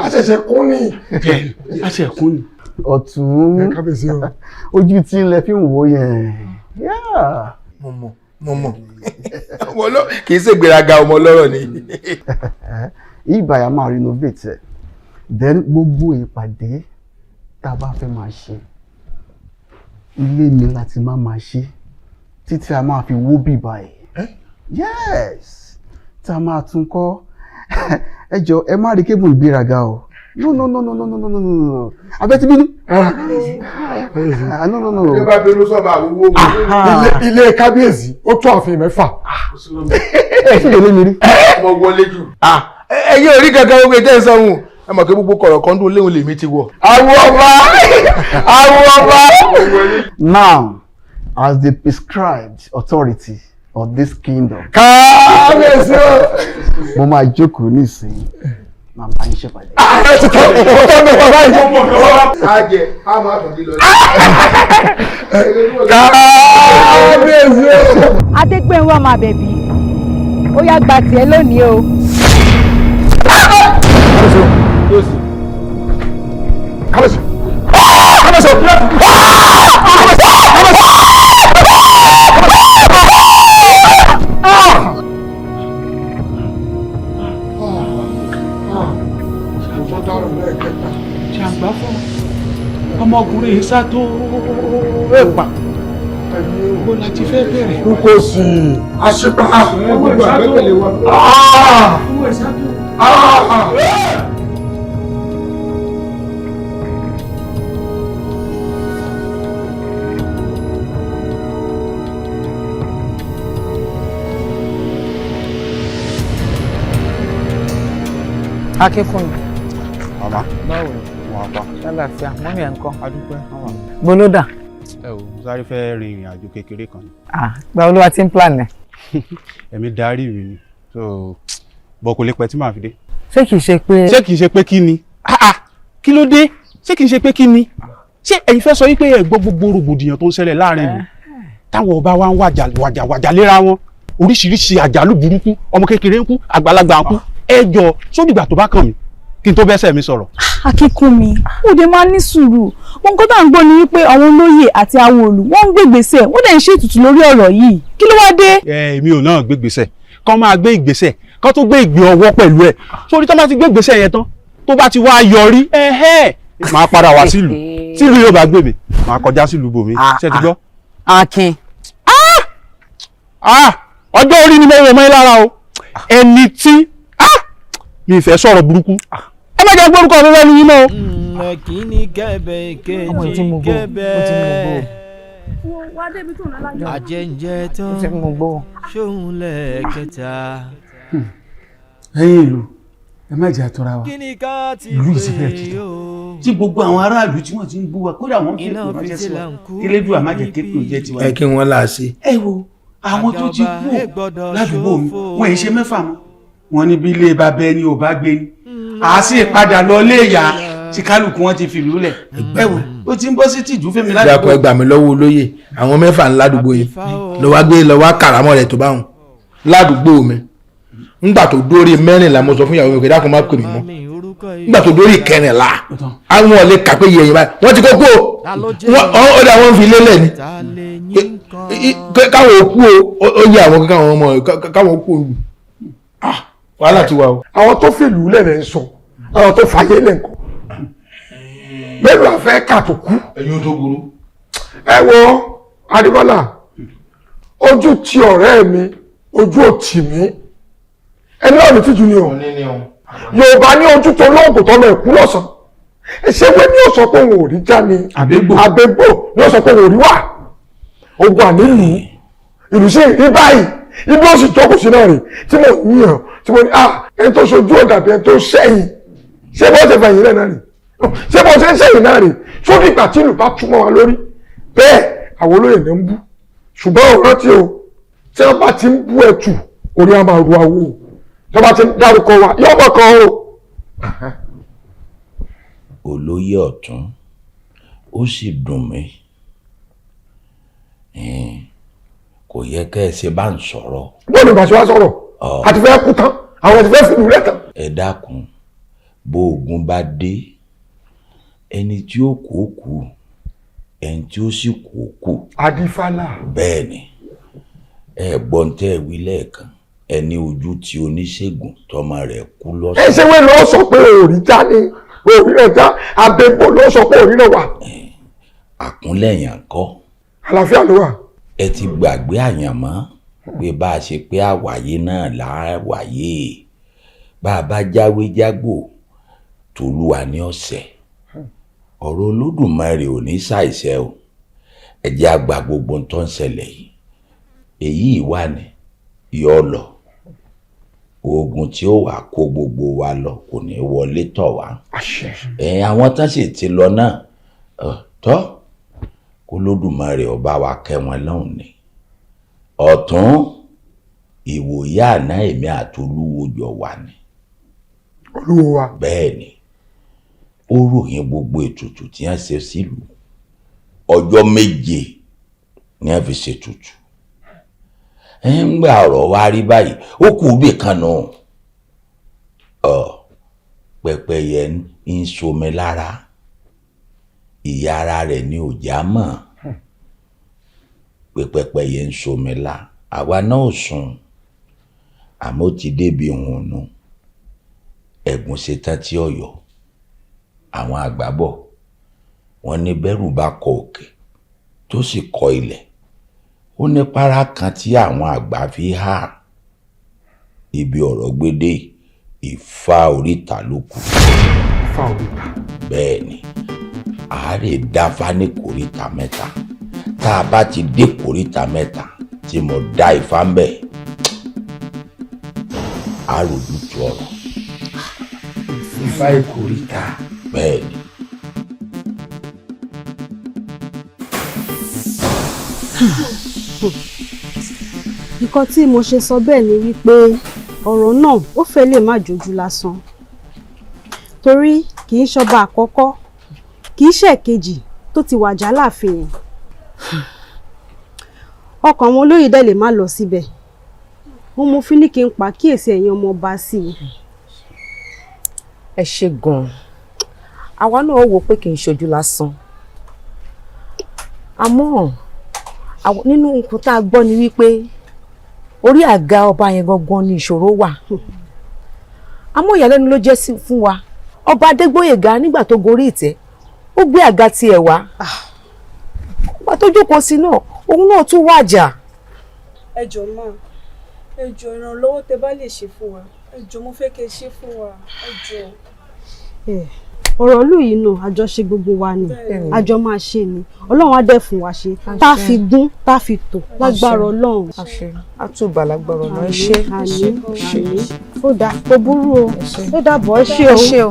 àṣẹ̀ṣẹ̀ kún ni. àṣẹ kún ni. ọ̀tún ojú tí ń lẹ fi ń wò yẹn. mo mọ̀ kì í ṣègbéraga ọmọ ọlọ́rọ̀ ni. ìbàyà máa renovate ẹ̀ then gbogbo ìpàdé tá a bá fẹ́ máa ṣe ilé mi láti máa ṣe títí a máa fi wó bìbà ẹ̀. yes tá a máa tún kọ́ ẹ jọ ẹ má rí kébùn ìgbéraga o No. Abẹ́tí bínú. No. Ilé bá bínú sọ́ba àwòwò. Ilé kábíyèsí, ó tó ààfin mẹ́fà. Ẹ sì lè lé mi rí. Mo wọlé jù. Ẹ̀yin orí kankan gbogbo ètò ìsanwó. Ẹ mọ̀ pé gbogbo kọ̀rọ̀ kan dún léwu lèmi ti wọ̀. Àwọn ọba. Now, as the prescribed authority of this kingdom. Kábíyèsí o. Mo máa jókòó nísìnyí. Màmá yín ṣèpàdé. Ẹ ti tọ́ ọ̀tọ́ mi bàbá yìí. Ajẹ́, a máa tọ̀ dé lọ. Kábíyèsí o. Adégbénwó ọmọ àbẹ̀bí ó yá gba tiẹ̀ lónìí o. Ọmọkùnrin yìí sá tó ẹ̀pà bó la ti fẹ́ bẹ̀rẹ̀. N kò sí àṣìpá gbogbo àgbẹ̀kẹ̀lé wa. Akínkùnmí. Màmá. Báwo ni? Wọ́n pa. Lálàáfíà, mọ́mí ẹ̀ ń kọ́. Adúpẹ́. Gbólódà. Ẹ o, sáré fẹ́ rin ìrìn àjò kékeré kan ni. Gba olúwa tí ń plan ẹ̀. Ẹ̀mí darí mi ni. So, bọ̀ kò lè pẹ́ tí màá fi dé. Ṣé kìí ṣe pé. Ṣé kìí ṣe pé kí ni? Kí ló dé? Ṣé kìí ṣe pé kí ni? Ṣé ẹ̀yin fẹ́ sọ wípé ẹ gbọ́ gbogbo rògbòdìyàn tó ń ṣẹlẹ̀ láàrin ìlú? Táwọn ọba wa ń wàjà léra wọn. Oríṣiríṣi àjálù burúkú, ọmọ kékeré ń kú, àgbàlagbà ń kú. Ẹ jọ sódìgbà tó bá kàn mí kí n tó bẹ́sẹ̀ mi sọ̀rọ̀. Akínkúnmi, òde máa ní sùúrù. Wọn kọ́ tá à ń gbọ́ ni wípé àwọn olóyè àti àwọn òòlù wọ́n ń gbé ìgbésẹ̀, wọ́n dẹ̀ ń ṣe ètùtù lórí ọ̀rọ̀ yìí. Kí ló wá dé? Èmi ò náà gbé ìgbésẹ̀. Kán máa gbé ìgbésẹ̀, kán tó gbé ìgbé ọwọ́ pẹ̀lú ẹ̀. Sórí tó bá ti gbé ìgbésẹ̀ yẹn tán, tó bá ti wá yọrí, máa padà wá sílùú. Sílùú yóò bá gbé mi, máa kọjá sílùú bòmí. Ṣé ti gbọ́? Akin. Ọjọ́ orí ni mo wọ̀ mọ́ ẹ lára o. Ẹni tí mi ìfẹ́ sọ̀rọ̀ burúkú. Ẹ má jẹ́ gbórúkọ mi lẹ́nu yín náà. Mẹ̀kíní kẹ́bẹ̀ kejì kẹ́bẹ̀. Àjẹǹjẹ tán ṣóhun lẹ́ẹ̀kẹta. Ẹ̀yin ìlú, ẹ má jẹ́ àtọ́ra wa. Ìlú ìsìnkú ẹ̀tọ́. Tí gbogbo àwọn aráàlú tí wọ́n ti ń bú wa, kódà wọ́n fi ètò ránṣẹ́ sí wa. Kílédùn àmájẹ kéèkì ò jẹ́ tiwa. Ẹ kí wọ́n là á sí. Ẹ wo àwọn tó ti kú ládùúgbò mi, wọ́n yìí ṣe mẹ́fà mọ́. Wọ́n ní bí ilé bàbá ẹni ò bá gbé ni. À sì padà lọ lé ìyá tí kálukú wọn ti fìlú lẹ̀. Ẹ wo ó ti ń bọ́ sí tìjú fẹ́mi ládùúgbò. Ìjàpọ̀ ẹgbàá mi lọ́wọ́ olóyè àwọn mẹ́fà ńlá ládùúgbò yìí lọ́wọ́ kàrámọ́ rẹ̀ tó bá wọn ládùúgbò mi. Nígbà tó dórí mẹ́rìnlá mo sọ fún ìyàwó mi pé dákun má pè mí mọ́. Nígbà tó dórí kẹrìnlá àwọn ọ̀lẹ́ kà pé yẹ̀yìn báyìí wọ́n ti kókó ọ̀dà wọn fi lélẹ̀ ni. Káwọn òkú ó yẹ àwọn káwọn ọmọ káwọn òkú òru. Wàhálà ti wà o. Àwọn tó fìlú lẹ́lẹ̀ ń sọ àwọn tó fàyè lẹ́ǹkọ́ mélòó àfẹ́ kà tó kú. Ẹ̀yin tó burú. Ẹ wo Adébọ́lá ojú ti ọ̀rẹ́ mi ojú ò tì mí ẹni náà ní tìjú ni o. Yorùbá ní ojú tó lóògùn tọ́lọ ẹ̀kú lọ́sàn ṣé wé ní ó sọ pé òun ò rí já ni àbẹ́gbò ní ó sọ pé òun ò rí wà ogun ànílù ìlú sí rí báyìí ibi ó sì jókòó sí náà rè tí mo yàn tí mo ní ẹni tó sojú ọ̀dà bí ẹni tó sẹ́yìn ṣé bó ṣe fẹ̀yìn rẹ̀ náà rè ṣé bó ṣe ń sẹ́yìn náà rè sódì ìgbà tí ìlú bá túmọ̀ wa lórí bẹ́ẹ̀ àwọn olóyè ní ń bú ṣùgbọ́n ò rántí o tí wọ́n bá ti ń bú ẹ̀tù orí á máa ru awo tí wọ́n bá ti ń dárúkọ wa yóò mọ̀ kan o. Olóyè ọ̀tún ó sì dùn mí kò yẹ kẹ́ ẹ ṣe bá ń sọ̀rọ̀. bọ́ọ̀lù ìgbà tí wàá sọ̀rọ̀ àti fẹ́ kú tán àwọn ti fẹ́ fìlú rẹ̀ tán. Ẹ dákun bó ogun bá dé ẹni tí ó kú ó kú ẹni tí ó sì kú ó kú. Adífálà. Bẹ́ẹ̀ ni ẹ gbọ́n tẹ́ ẹ wí lẹ́ẹ̀kan ẹni ojú tí oníṣègùn tọmọ rẹ̀ kú lọ́sàn. ẹ ṣe wé lọ sọ pé òòrí já ni òòrí rẹ̀ já abẹ́gbò ló sọ pé òòrí rẹ̀ wà. Àkúnlẹ̀yàn kọ́. Àlàáfíà ló wà. Ẹ ti gbàgbé àyànmọ́ pé bá a ṣe pé àwáyé náà láwáyé bá a bá jáwé jágbò tòlúwa ní ọ̀sẹ̀ ọ̀rọ̀ Olódùmarè ò ní ṣàìṣẹ o ẹ jẹ́ àgbà gbogbo tó ń ṣẹlẹ̀ yìí èyí wà ní yọ lọ oògùn tí ó wà kó gbogbo wa lọ kò ní wọlé tọ̀ wá àwọn tán sì ti lọ náà tọ́ kó Olódùmarè ọba wa kẹ́ wọn lọ́hùn ni ọ̀tún ìwòye àná èmi àtolúwo jọ wà ní. Olúwo wa. bẹ́ẹ̀ ni ó ròyìn gbogbo ètùtù tí wọ́n ṣe sílùú ọjọ́ 7 ni wọ́n fi ṣètùtù ń gbà ọ̀rọ̀ wa rí báyìí ó kù bí kan nù pẹ́pẹ́yẹ ń somi lára ìyá ara rẹ̀ ni ò já mọ̀ pẹ́pẹ́yẹ ń somi lá àwa náà sùn àmọ́ ó ti débi òun nù ẹ̀gún ṣetán tí ọ̀yọ́ àwọn àgbà bọ̀ wọ́n ní bẹ́rù bá kọ òkè tó sì kọ ilẹ̀ ó ní para kan tí àwọn àgbà fi há ibi ọ̀rọ̀ gbédè Ifá oríta ló kù. Ifá oríta. bẹ́ẹ̀ ni àárẹ̀ dáfá ní kòríta mẹ́ta tá a bá ti dé kòríta mẹ́ta tí mo dá Ifá ń bẹ̀ á rojútu ọ̀rọ̀. Ifá ìkòríta. bẹ́ẹ̀ ni. nǹkan tí mo ṣe sọ bẹ́ẹ̀ ni wípé ọ̀rọ̀ náà ó fẹ́ lè má jójú lásán torí kì í ṣọba àkọ́kọ́ kì í ṣèkejì tó ti wàjà láàfin yẹn ọkàn àwọn olóyè dẹ̀ lè má lọ síbẹ̀ mo fi ní kí n pa kíyèsí ẹ̀yin ọmọ ọba sí i. ẹ ṣe gan-an àwa náà wò pé kì í ṣojú lásán àmọ́ nínú nǹkan tá a gbọ́ ni wípé orí àga ọba yẹn gangan ni ìṣòro wà àmọ́ ìyàlẹ́nu ló jẹ́ fún wa ọba Adégbóyèga nígbà tó gorí ìtẹ́ ó gbé àga tiẹ̀ wá ọba tó jókòó sí náà òun náà tún wàjà. ẹ jọ̀ọ́ máa ẹ jọ̀ọ́ ìrànlọ́wọ́ tẹ́ bá lè ṣe fún wa ẹ jọ̀ọ́ mo fẹ́ kẹ́ ṣe fún wa ẹ jọ̀ọ́. ọ̀rọ̀ ìlú yìí náà àjọṣe gbogbo wa ni àjọ máa ṣe ni Ọlọ́run á dẹ̀ fún wa ṣe tá a fi gún tá a fi tò lágbára Ọlọ́run. àtúbà lágbára Ọlọ́run ẹ ṣe àmín ó dáa kò burú o ó dàbọ̀ ẹ ṣe o.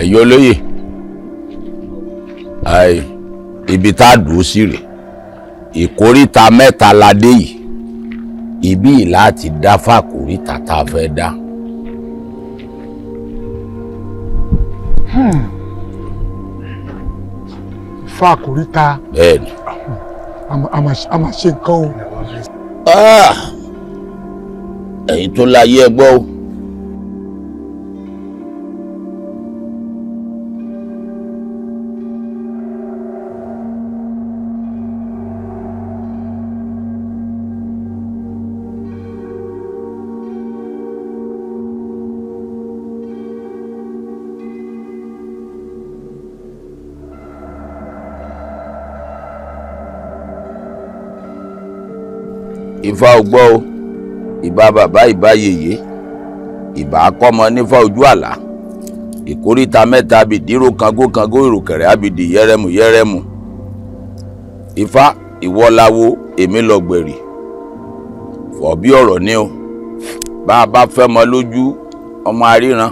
ẹ̀yọ́ lóye ibi tá a dùn sí rè ìkóríta mẹ́ta la dé yìí ibi láti dá fàkóríta tá a fẹ́ dá. fàkóríta. bẹ́ẹ̀ni. a máa ṣe nǹkan o. ẹ̀yin tó láyé ẹ gbọ́ o. Ifá ògbọ́ o ìbá bàbá ìbá yèyé ìbá akọ́mọ nífà ojú àlá ìkóríta mẹ́ta abìdíró kango ìrùkẹ̀rẹ̀ abìdì yẹ́rẹ́mù Ifá ìwọ́láwo èmi lọ́gbẹ̀rì fọ̀ bí ọ̀rọ̀ ní o bá a bá fẹ́ mọ lójú ọmọ aríran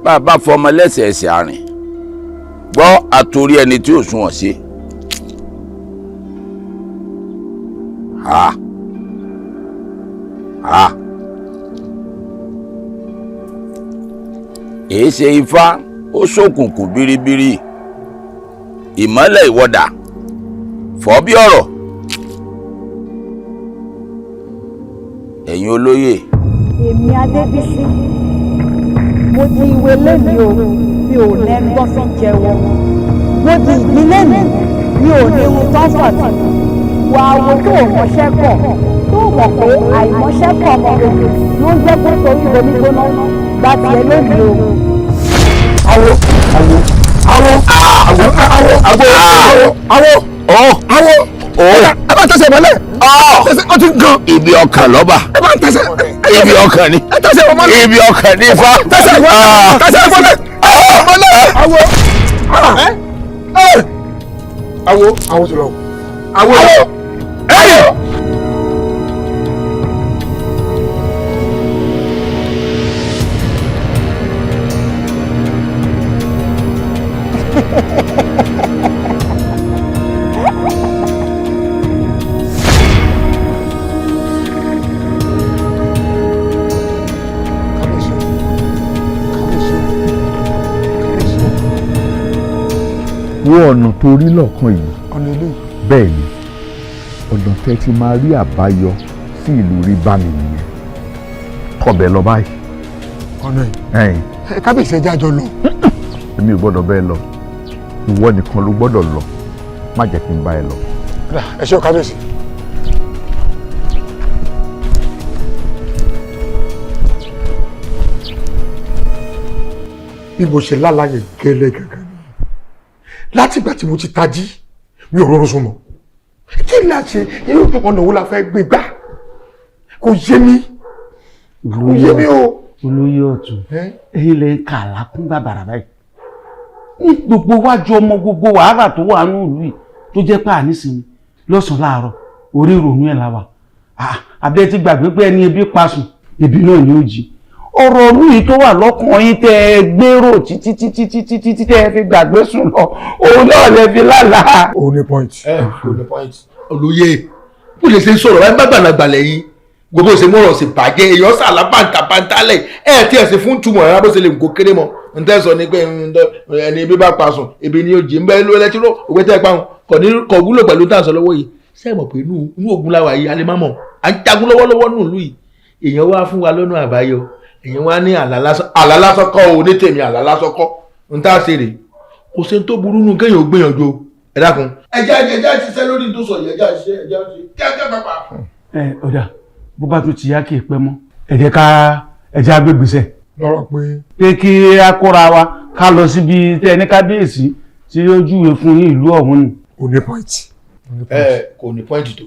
bá a bá fọmọ lẹ́sẹẹsẹ àrìn gbọ́ àtòrí ẹni tí ò sunwọ̀n sí. èé ṣe Ifá ó ṣókùnkùn biribiri ìmọ́lẹ̀ ìwọ́dà fọ́ bí ọ̀rọ̀ ẹ̀yin olóyè. èmi Adébísí mo di ìwé lẹ́nu o mi ò lẹ́nu tó fi jẹ́wọ́ mo di ìdílé mi mi ò ní ohun tó fọ̀tì wà wo tó o mọṣẹ́ pọ̀ tó o mọ̀ pé àìmọṣẹ́ pọ̀ ọmọ rẹ̀ ló ń jẹ́ kó torí omi gbóná gba tiẹ̀ lónìí o. awo ẹ bá tẹsẹ̀ mọ́lẹ̀ ó ti gan. ibi ọkàn lọ́ba. ẹ bá tẹsẹ̀. ibi ọkàn ni. ẹ tẹsẹ̀ mọ́lẹ̀. ibi ọkàn ni fa. tẹsẹ̀ mọ́lẹ̀. awo ti lọ. awo. wo ọ̀nà tó rí lọ́kàn yìí. ọ̀nà ilé. bẹ́ẹ̀ ni ọ̀nà tẹ́ ti máa rí àbáyọ sí ìlú rí bá mi nìyẹn kọ̀bẹ̀ lọ báyìí. ọ̀nà yìí. kábíyèsí ẹja jọ lọ. èmi ò gbọ́dọ̀ bẹ́ẹ̀ lọ ìwọ nìkan ló gbọ́dọ̀ lọ má jẹ́ kí n bá ẹ lọ. ẹ ṣé o kábíyèsí. bí mo ṣe lálàyé gẹ́lẹ́ gẹ́gẹ́ látìgbà tí mo ti tají mi ò rọrùn sùn mọ́ kí ni a ṣe irú ọ̀nà wo la fẹ́ gbé gbà kò yé mi kò yé mi o. olóyè ọ̀tún èyí lè ń kà lákún bàbàrà báyìí ní gbogbo wájú ọmọ gbogbo wàhálà tó wà ní ìlú yìí tó jẹ́ pé ànísinmi lọ́sàn-án láàárọ̀ orí ìrònú ẹ̀ la wà abẹ́ ti gbàgbé pé ẹni ebi pa sùn ebi náà ni ó jí ọ̀rọ̀ ìlú yìí tó wà lọ́kàn yín tẹ́ ẹ gbèrò títí tẹ́ ẹ fi gbàgbé sùn lọ òun náà lè fi lálàá. ó ní point. ó ní point. olóyè bó lè ṣe sọ̀rọ̀ wáyé gbàgbàlagbà lẹ́yìn gbogbo ṣe mọ̀rọ̀ sí bàjẹ́ èèyàn sàlá pàǹtàpàǹtàlẹ̀ tí ẹ̀ sì fún túmọ̀ rárá bó ṣe lè kó kéré mọ́ n tẹ́ sọ ni pé ẹni ebi bá pa sùn ebi ni ó jí ń bẹ́ ló lẹ́tí òwe tẹ́ ẹ pa kò wúlò pẹ̀lú tá à ń sọ lọ́wọ́ yìí ṣé ẹ mọ̀ pé inú ogun láwa yìí alẹ́ má mọ̀ à ń jagun lọ́wọ́lọ́wọ́ nù lù yìí èèyàn wá fún wa lọ́nà àbáyọ èèyàn wá ní àlàlásán kọ́ ò ní tèmi àlàlásán kọ́ n tá a ṣe rè kò ṣe tó burú nù kéèyàn ò gbìyànjú ẹ dákun. ẹja ṣiṣẹ́ lórí tó sọ yìí ẹja ṣiṣẹ́ kíákíá pápá. ọ̀dà bó bá tún ti yá kí èpẹ́ mọ́ ẹ̀jẹ̀ agbègbèsẹ̀. lọ́rọ̀ pé. pé kí a kóra wa ká lọ síbi tẹ́ ní kábíyèsí tí ó júwe fún yín ìlú ọ̀hún ni. kò ní point. kò ní point tó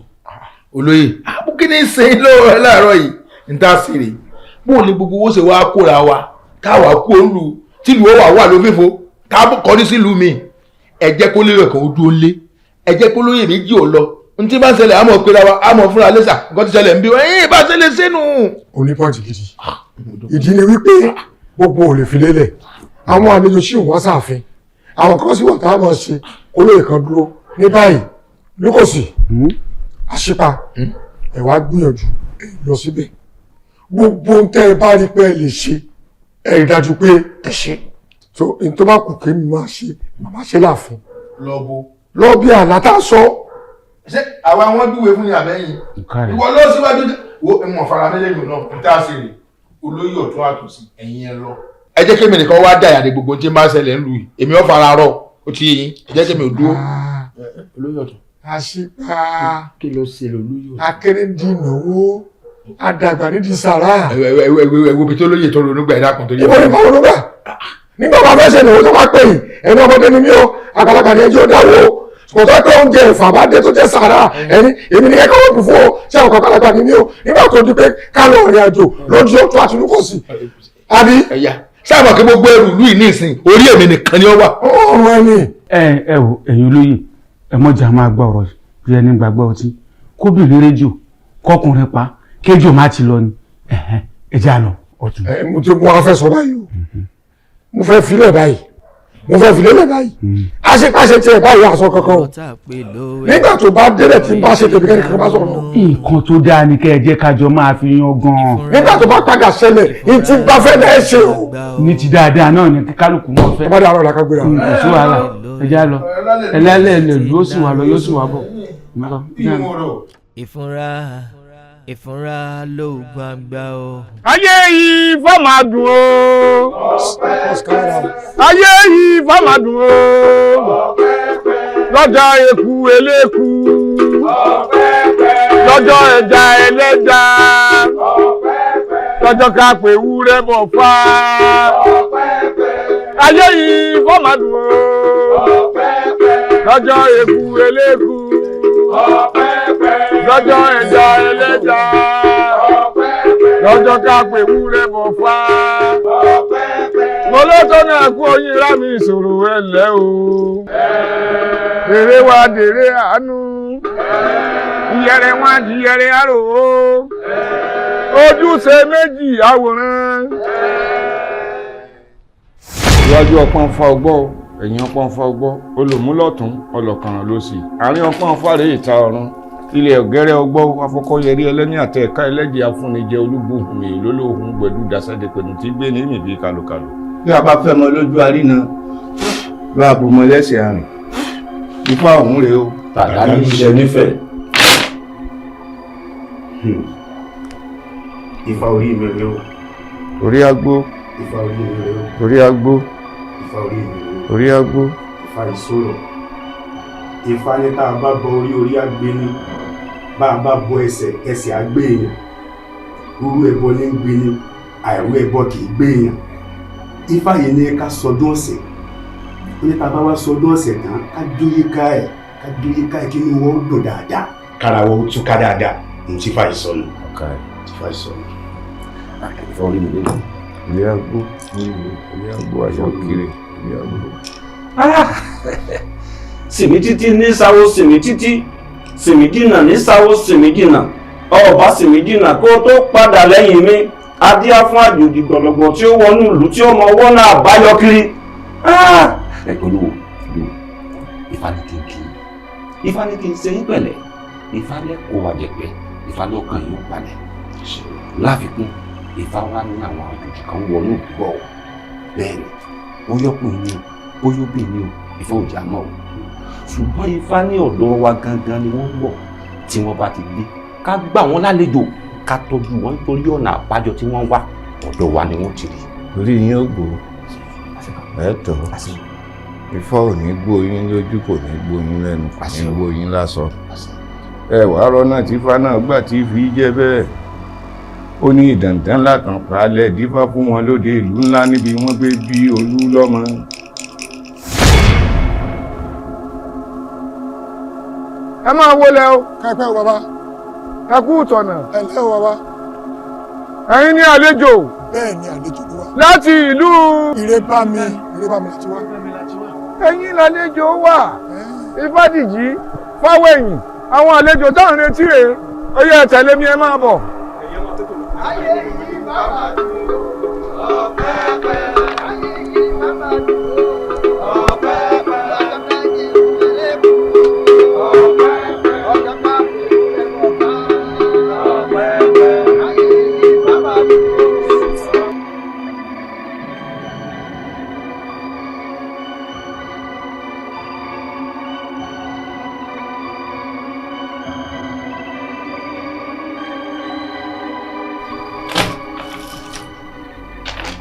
olóyè abúkíní ṣe lọ́wọ́ láàárọ̀ yìí n ta sí rè bó ní gbogbo owó ṣe wá kóra wa táwa kú òǹlù tìlú ó wà lófìfo ká kọrí sílùú mi ẹ jẹ́ kó lérò kan ojú ó lé ẹ jẹ́ kó lóyè méjì ò lọ n tí bá ń ṣẹlẹ̀ àmọ́ péra wa àmọ́ fúnra lẹ́sà nǹkan ti ṣẹlẹ̀ ń bí wọ́n bá ṣẹlẹ̀ sínú. oní pọ́ǹtì gidi ìdí ni wípé gbogbo ò lè fi lélẹ̀ àwọn àlejò sí òun wá sáàfin àwọn kan sì wà tá a máa ṣe olóyè kan dúró ní báyìí lókòsì àṣìpa ẹ wá gbìyànjú lọ síbẹ̀ gbogbo ń tẹ́ ẹ bá rí pé ẹ lè ṣe ẹ rí dájú pé ẹ ṣe so n tó bá kù kémi máa ṣe màmá ṣe láàfin. lọ bí àlá tá a sọ. ṣé àwa wọn dúwe fún yàrá yìí ìwọ lọ síwájú wo ìmọ̀ fara mẹ́lẹ́yìn náà n tá a ṣe rè olóyè ọ̀tún àtòsí ẹ̀yìn ẹ lọ. ẹ jẹ́ kí èmi nìkan wá dàyà ní gbogbo tí n bá ṣẹlẹ̀ ń lu yìí èmi ò fara rọ ó ti yé yín ẹ jẹ́ kí èmi ò dúró. olóyè ọ̀tún. àṣìpa kí ló ṣe lolóyè ọ̀tún. akérèdínàwó àdàgbà nídìí sàrà. ẹwọ bí tó lóye tó ronú gbà ẹ̀dá kan tó yẹ. ìwọ ni mo ronú gbà nígbà máa fẹ́ ṣe ìnáwó tó máa pè yín ẹni ọmọdé ni mí o àgbàlagbà ni ẹjọ́ dáwó kò tó pé oúnjẹ ìfàbádé tó jẹ́ sàrà ẹni èmi ni ẹ̀ka wọ́pù fún o ṣé àwọn àgbàlagbà ni mí o nígbà tó di pé ká lọ rìn àjò lójú ọ̀tún àtinúkọ̀sí. àbí. sábà kí gbogbo ẹrù ìlú yìí ní ìsìn orí èmi nìkan ni ó wà. ọ̀rọ̀ ẹni. ẹ wò ẹ̀yin olóyè ẹ mọ̀jà máa gbọ́ ọ̀rọ̀ bí ẹni gbàgbọ́ ọtí kóbìnrin rédíò kọkùnrin pa kéjò má ti lọ ni ẹ já lọ ọ̀tún. mo ti mú afẹ́ sọ báyìí o mo fẹ́ filẹ̀ báyìí àṣepàṣẹ tiẹ̀ báyìí aṣọ kankan o nígbà tó bá délẹ̀ tí n bá ṣe tèmi kẹ́nìkan bá sọ̀rọ̀. nǹkan tó dáa ni kẹ́ ẹ jẹ́ kájọ máa fi yan gan-an. nígbà tó bá padà ṣẹlẹ̀ ní ti bá fẹ́ náà ṣe o. ní ti dáadáa náà ni kálukú wọn fẹ́. ọba dàrọ la ká gbéra. kò sí wàhálà ẹ já lọ ẹlẹ́lẹ́ lè yóò sì wà lọ yóò sì wà bọ̀. ìfúnra ìfúnra ló gbangba o. ayé yìí fọ́ọ̀mù adùn o. ayé yìí fọ́ọ̀mù adùn o. lọ́jọ́ eku eléku. lọ́jọ́ ẹja ẹlẹ́ja. lọ́jọ́ ká pè wúrẹ́ bọ̀ fá. ayé yìí fọ́ọ̀mù adùn o. lọ́jọ́ eku eléku. lọ́jọ́ ẹja ẹlẹ́ja. lọ́jọ́ ká pè wúrẹ́ bọ̀ fá. mo lọ́tọ́ náà kú oyin rámi ìṣòro ẹlẹ́ o. èrè wa dèrè àánú. ìyẹrẹ wọn di ìyẹrẹ àrò o. ojúṣe méjì àwòrán. iwájú ọpọ́n fa ọgbọ́ ẹ̀yìn ọpọ́n fa ọgbọ́ olùmúlọ̀tún ọlọ́kànràn ló sì àárín ọpọ́n fàrẹ ìta ọ̀run ilẹ̀ ọ̀gẹ́rẹ́ ọgbọ́ afọkọ́yẹrí ẹlẹ́ni àtẹ ẹ̀ka ẹlẹ́dìí afúnijẹ olúgbòhùn mi lólóhùn gbẹ̀dú dasẹ́dẹ̀ pẹ̀lú tí gbé ní ìmìbí kálukàlù. bí a bá fẹ́ mọ lójú àríná bá a bò mọ lẹ́sẹ̀ àrìn ifá ọ̀hún rèé o. tàdá ní iṣẹ́ nífẹ̀ẹ́. ifá orí mi rèé o. orí agbó. ifá orí mi rèé o. orí agbó. ifá orí mi rèé o. orí agbó. ifá ìṣòro. ifá ní tá a bá bọ orí àgbé ni bá a bá bọ ẹsẹ̀ àgbé èèyàn rúrú ẹbọ ní gbé ni àìrú ẹbọ kì í gbé èèyàn. ifá yìí ní ká sọdún ọ̀sẹ̀ ó ní tá a bá wá sọdún ọ̀sẹ̀ tán ká dóyè ká ẹ̀ kí ni wọ́n dùn dáadáa kára wọ́n tún ká dáadáa ní tí fà ìsọnù. tífà ìsọnù. ìfọ orí mi lé ilé agbó ayọ̀ kiri ilé agbó. sìmí títí ní sáwó sìmí títí sìmí jìnnà ní sáwó sìmí jìnnà ọba sìmí jìnnà kó tó padà lẹ́yìn mi adíá fún àjòjì gbọ̀lọ̀gbọ̀ tí ó wọnú ìlú tí ó mọ ọwọ́ náà báyọ kiri. olúwo Ifá ní kí n kí Ifá ní kí n ṣe yín pẹ̀lẹ́ Ifá lẹ́kọ̀ọ́ wa jẹ̀pẹ́ Ifá lọ́kàn yóò balẹ̀ láfikún Ifá wa ní àwọn àjòjì kan wọnú ìgbọ́ bẹ́ẹ̀ ni ó yọkùnrin ni ó yóbìn ni Ifá ò já mọ́ o ṣùgbọ́n Ifá ní ọ̀dọ̀ wa gangan ni wọ́n ń bọ̀ tí wọ́n bá ti dé ká gbà wọ́n lálejò ká tọ́jú wọn nítorí ọ̀nà àbájọ tí wọ́n wá ọ̀dọ̀ wa ni wọ́n ti rí. orí yín ó gbó ẹ̀tọ́ Ifá ò ní gbóyún lójú kò ní gbóyún lẹ́nu kò ní gbóyún lásán ẹ wàá rọ́nà tí Ifá náà gbà tí fi jẹ́ bẹ́ẹ̀ ó ní ìdàndán látàn palẹ̀ dífá fún wọn lóde ìlú ńlá níbi wọ́n gbé bí olú lọ́mọ. ẹ máa wọlé o. kápẹ́ o bàbá. ẹ kú ìtọ̀nà. ẹ lẹ́ o bàbá. ẹ̀yin ní àlejò. bẹ́ẹ̀ ni àlejò ló wá. láti ìlú. Ìrẹ́bámi láti wá. ẹ̀yin làlejò wà. Ifádìjí Fáwẹ̀yìn àwọn àlejò tá à ń retí rèé ó yẹ ẹ tẹ̀lé mi ẹ máa bọ̀. ayé yìí bàbá dùn ọ̀pẹ̀pẹ̀ ayé yìí bàbá dùn ọ̀pẹ̀pẹ̀ ọ̀dọ̀ méjì ìlẹ́kù ọ̀pẹ̀pẹ̀ ọ̀dọ̀ máa fi ẹ̀kọ́ bá ọ̀pẹ̀pẹ̀ ayé yìí bàbá dùn.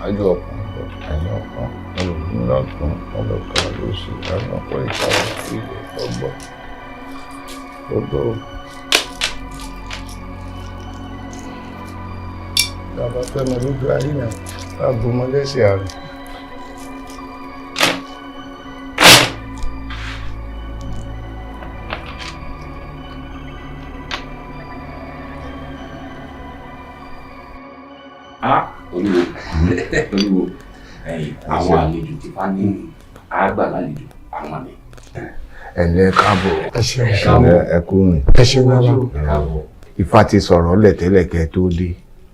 Ayọ̀ ọ̀kan ẹ̀yìn ọ̀kan olùmúlọ̀tún ọlọ́kan lóṣù lánàá pọ̀ ìtawọ̀ sí ọgbọ̀n gbogbo bàbá fẹ́mi lójú ayé náà láàbò mọ́lẹ́sẹ̀ àrùn. olúwo àwọn àlejò tí Ifá ní àgbà lálejò àwọn ni. ẹ̀lẹ́ káàbọ̀ ẹ̀kú rìn. ẹ ṣe wá wá. Ifá ti sọ̀rọ̀ lẹ̀tẹ́lẹ̀ kẹ́ tó dé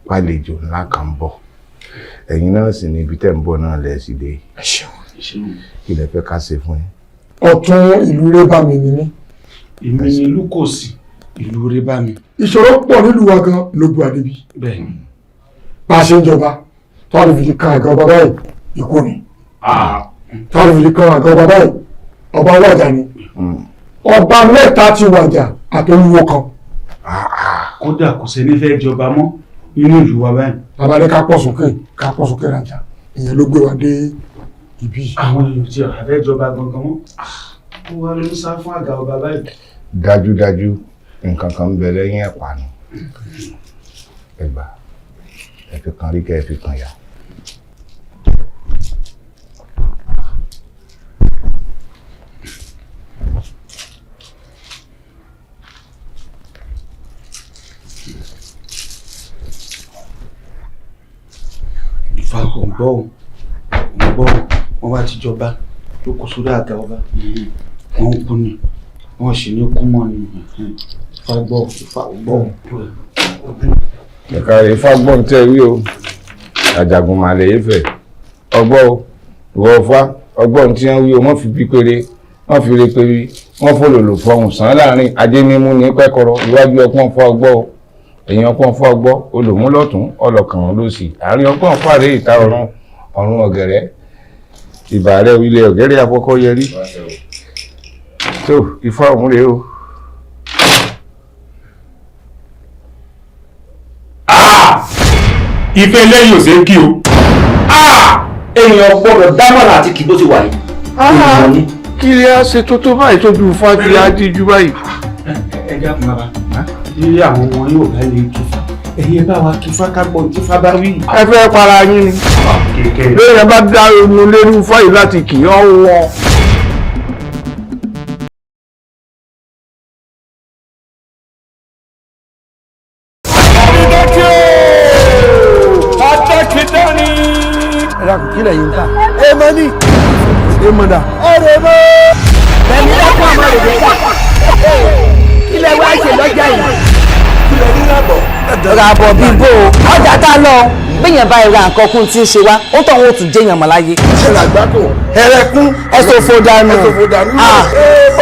pàlejò ńlá kan ń bọ̀ ẹ̀yin náà sì ní ibi tẹ́ ń bọ̀ náà lẹ̀ sí dé. ẹ ṣeun. kí lẹ fẹ́ ká ṣe fún yín. ọ̀tún ìlú Rẹ́bámi ni mí. èmi ni ìlú kò sí ìlú Rẹ́bámi. ìṣòro pọ̀ nílùú wa gan ló bu àdébí. bẹ́ẹ̀ni. bá a ṣe ń jọba tọ́lù fi kan àga ọba báyìí ikú ni tọ́lù fi kan àga ọba báyìí ọba wàjà ni ọba mẹ́ta ti wàjà àtolúwo kan. kódà kò sẹ́ni fẹ́ jọba mọ́ nínú ìlú wa báyìí. bàbá rẹ ká pọ̀ sókè rajà ìyẹn ló gbé wa dé ibi. àwọn èèyàn tí ọ̀rọ̀ fẹ́ jọba gangan mọ́ ó wá ló ń sá fún àga ọba báyìí. dájúdájú nǹkan kan ń bẹ lẹ́yìn ẹ̀pà ni ẹgbà ẹ fi kan rí kẹ́ ẹ fi kan yà. ìfà kò ń gbọ́ wọn bá ti jọba ló kó sórí àga ọba wọn ń kú ni wọn sì ní kú mọ́ ni ìfà gbọ́. ẹ̀ka ìfà gbọ́n tẹ́ wí o àjàgùn màlẹ̀ ìfẹ́ ọgbọ́ o ìwọ ọfà ọgbọ́n tí wọ́n wí o wọ́n fi bí péré wọ́n fi re péré wọ́n fòlòlò fọhùn sàn láàrin ajé mímú ní pẹ́kọ̀rọ̀ iwájú ọpọ́n fọ́ ọgbọ́ o ẹ̀yìn ọpọ́n fọ́ ọgbọ́ olùmúlọ́tún ọlọ́kàn lósì àárín ọpọ́n fàrẹ́ ìta ọ̀run ọ̀gẹ̀rẹ̀ ìbàrẹ̀ ilẹ̀ ọ̀gẹ̀rẹ̀ àkọ́kọ́ yẹrí tó ifá ọ̀hún rèé o. ìfẹ́ lẹ́yìn ò ṣe é kí o èèyàn gbọ́dọ̀ dámọ̀ràn àti kì bó ti wà yìí. kí ni a ṣe tó tó báyìí tó ju fájú adíjú báyìí. ẹ dákun bàbá bí àwọn ọmọ yóò bá lè kífà ẹ̀yẹ bá wa kífà kápọ̀ kífà bá wí. ẹ fẹ́ para yín ni lórí ẹ bá dá ogun lérú fáyì láti kì í ọ́ wọ́n. kílẹ̀ yìí ń ta. èèmọ̀ ni èèmọ̀ dà. ọ̀rẹ́ mọ́. bẹ̀mí lẹ́kọ̀ọ́ ọmọ rẹ̀ dé ká. kílẹ̀ wá ṣe lọ́jà yìí. kílẹ̀ ní ràbọ̀. ràbọ̀ bíi bó o ọjà tá a lọ bẹ́yẹn bá ra nǹkan kún tí ń ṣe wá ó tọ̀ wọ́n tún jẹ́yàn mọ́ láyé. ṣe làgbákò ẹrẹkún ẹsẹ̀ fò dànù.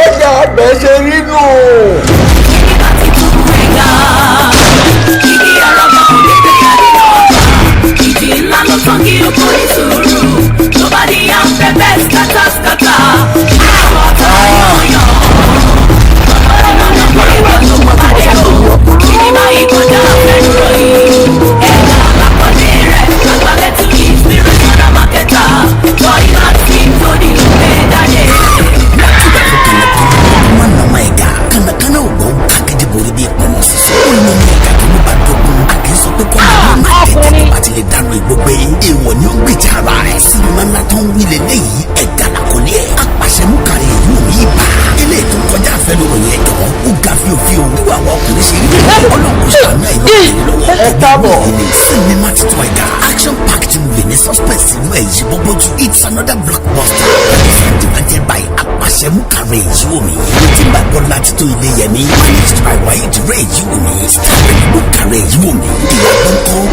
ó jẹ́ ọbẹ̀ ṣe rí nù. ìdí ńlá ló tán kí o kò ní sùúrù tó bá ní à ń pẹpẹ skátàskátà àwọn ọ̀tá yọ̀ọ̀yọ̀ ọ̀nà ìwà tó pọ̀ pàdé o kí ni máa yí kọjá fẹ́ẹ́ ròyìn ẹ̀ka àlàkọ́lé rẹ̀ àgbálẹ̀ tún ní spiritual marketer lọ́yìn láti tó ní ìwé dáyé. ọmọ ẹ̀dá kànákànná ò gbọ́ kákéde borí bí ìpamọ́ sísọ ó ní ọmọ ẹ̀dá tó ló bá dógún àkíyèsọ pé kọ́ ọmọ ẹ̀dá tó bá ti lè dánú ìgbógbé èèwọ̀ ni ó gbèjà ara rẹ̀ sinimá ńlá tó ń wílé léyìí ẹ̀dá làkọlé ẹ̀ apàṣẹmúkàrí ìlú mi bá ilé ètò kọjá àfẹnuròyìn ẹ̀dọ́ ó ga fíofío wíwá àwọn ọkùnrin ṣe rí ọlọ́run ṣàánú ẹ̀yìn lọ́wọ́ sinimá titun ẹ̀dá action packed movie ní suspense inú ẹ̀yìn bọ́bọ́jú it's another blockbuster directed by apàṣẹmúkàrí ìyíwò mi written by Bọ́lá Tító Iléyẹmí managed by Waheed Ray ìyíwò mi starring Bukare ìyíwò mi ìyàgbọ́n kan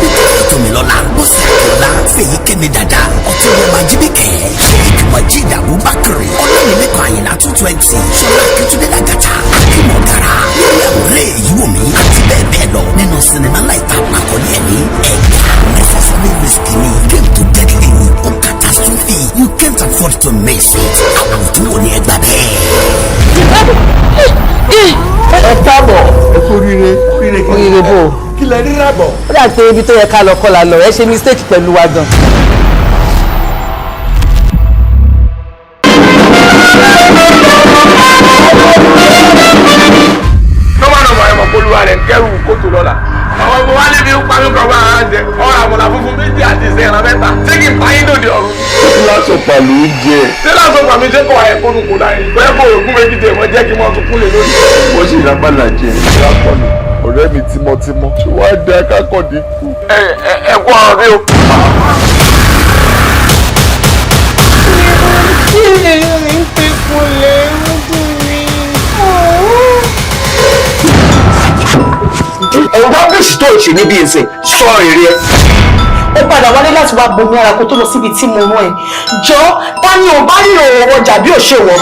Tómilọ́lá Bọ́sẹ̀ Akínọlá Fèyíkémi Dàda Ọ̀túnbọ̀ Ajíbíkẹ́ Sheikh Majid Abubakar Ọlámilékan Àyìnlá 220 Ṣọlá Akíntúndé Làgàtà Akínmọ̀gára Lóyàwó Ray ìyíwò mi àti bẹ́ẹ̀ bẹ́ẹ̀ lọ nínú sinimá láìta àkọlé ẹ̀ ní ẹ̀dá necessary risk ni game to deadly ó catastrophe you can't afford to miss it àwọn òtún wò ní ẹgbà bẹ́ẹ̀. ẹ káàbọ̀ ẹ kú oríire bò ó. kí lẹ rí ràbọ̀. ó dà pé ibi tó yẹ ká lọ kọ́ la lọ ẹ ṣe mistake pẹ̀lú wa gan. nọ́mọ̀nọ́mọ̀ ẹ̀mọ̀ polúwa rẹ̀ ń kẹ́rù kótó lọ́la. àwọn ọmọ wa níbi ń pa mí kọ́ bá ara jẹ ọ̀rọ̀ àmọ̀là funfun méjì àti ìṣe ìran mẹ́ta ṣé kí n pa yín lòdì ọ̀run. lásán pàlú jẹ. ṣé lásán pàmí ṣé kọ́ ẹ̀ kónú kó láyé bẹ́ẹ̀ kó òògùn méjì dé wọ́n jẹ́ kí wọ́n tún kúnlẹ̀ lórí. wọ́n sì rábàlà jẹ ìrápọ̀lù ọ̀rẹ́ mi tímọ́tímọ́ ṣé wàá dá kákọ̀dé kú. ẹ kú ọ̀rọ̀ bí o. ẹ̀rọ bábíyèsí tó ṣe níbi ìsìn sọ èrè ẹ. ó padà wálé láti wá bomi ara kó tó lọ síbi tí mo rán ẹ jọ ta ni ò bá ríro ọjà bí ò ṣe wọ.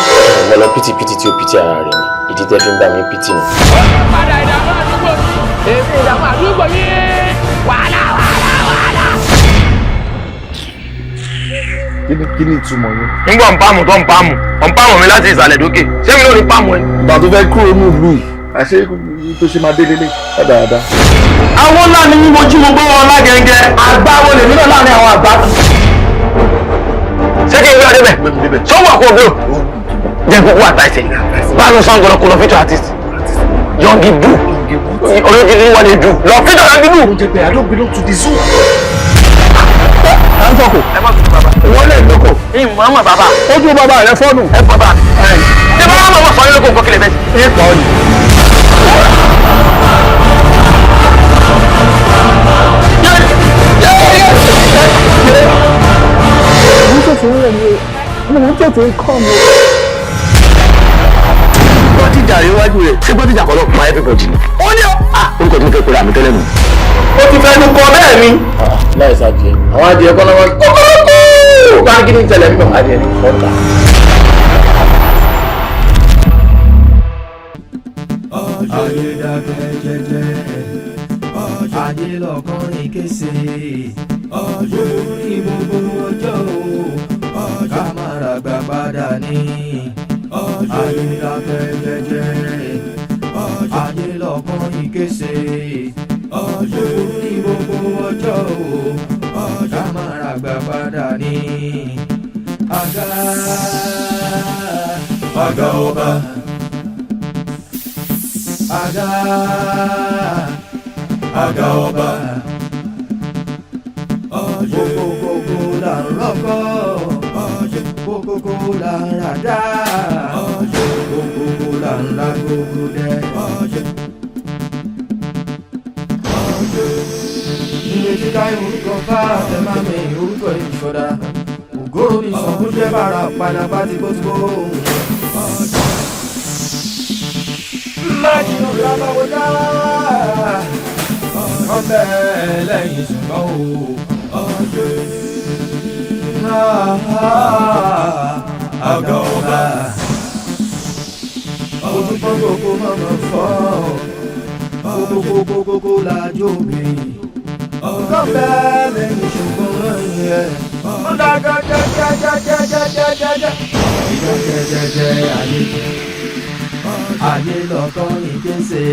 mo lọ pìtìpìtì tí ó pìtì ara rẹ ni ìdí tẹ́ fi ń bá mi pìtì ni. padà ìdààmú àdúgbò mi èmi ìdààmú àdúgbò mi wàhálà. kí ni ìtumọ̀ yẹn. nígbà ń pàmù tó ń pàmù mi láti ìsàlẹ̀ dókè ṣé mi ló ní pàmù ẹ. ìgbà tó fẹ́ kúrò ní ìlú yìí àṣé tó ṣe máa dédé lé dáadáa. àwọn ńlá ni mo jí mo gbọ́ wọn lágẹ̀ẹ́gẹ́ àgbà wo lèmi náà láàrin àwọn àgbà. ṣé kí n gbé ọdẹ bẹ̀ sọ́wọ́ àkókò jẹ́ gbogbo àtàìsẹ̀ báyọ̀ sango kò lọ fíjọ artist yọ̀ǹgì dù olójú ní wọlé dù lọ fíjọ yọ̀ǹgì dù. oúnjẹ pé I don't belong to the zoo. à ń tọkọ ẹ má fi bàbá ìwọ lè lóko ìmọ̀ ọmọ bàbá ojú bàbá rẹ fọ́nù ẹ bàbá ṣé bá wọn mọ̀ sọ yín lóko nǹkan kílẹ̀ bẹ́ẹ̀. ẹ pọ̀ ni. Bọ́tíjà rí wájú rẹ̀ ṣé bọ́tíjà kọ́ ló pa everybody ni. ó ní ọ́ orúkọ tí mo fẹ́ pèrè àmì tẹ́lẹ̀ nù. ó ti fẹ́ nu kọ bẹ́ẹ̀ ni. láì sáàjì àwọn adìẹ kọ́ lọ́wọ́ kókókó bá kí ni tẹ̀lé mi náà adìẹ ní ọ̀tá. ayé dákẹ́ jẹ́jẹ́ ayé lọ́kàn ní kése ọjọ́ ní gbogbo ọjọ́ ká má ra gbà padà ní ayé dákẹ́ jẹ́jẹ́ ayé lọ́kàn ní kése ọjọ́ ní gbogbo ọjọ́ ká má ra gbà padà ní àga ọba. Àga ọba kókókókó là ń rọ́kọ̀ kókókó là ń ràdá kókókó là ń ra gbogbo dẹ. ìrètí káyọ̀ orúkọ bá àfẹ́ máa mi orúkọ ìṣọ̀dá ògóró ní sọ̀kún jẹ́ bàrà padà pátí bó ti bó. Májìnnú lábáwọ̀ dá ọbẹ̀ lẹ́yìn ṣùgbọ́n o àga ọba ojúbọ́n gbogbo mọ̀mọ́ fọ́ kókókókókó lájò mi ọbẹ̀ lẹ́yìn ṣùgbọ́n yẹ ọ̀dà jẹjẹjẹjẹjẹjẹjẹjẹ ìjọjẹjẹjẹ ayé lọ́kàn ní kése.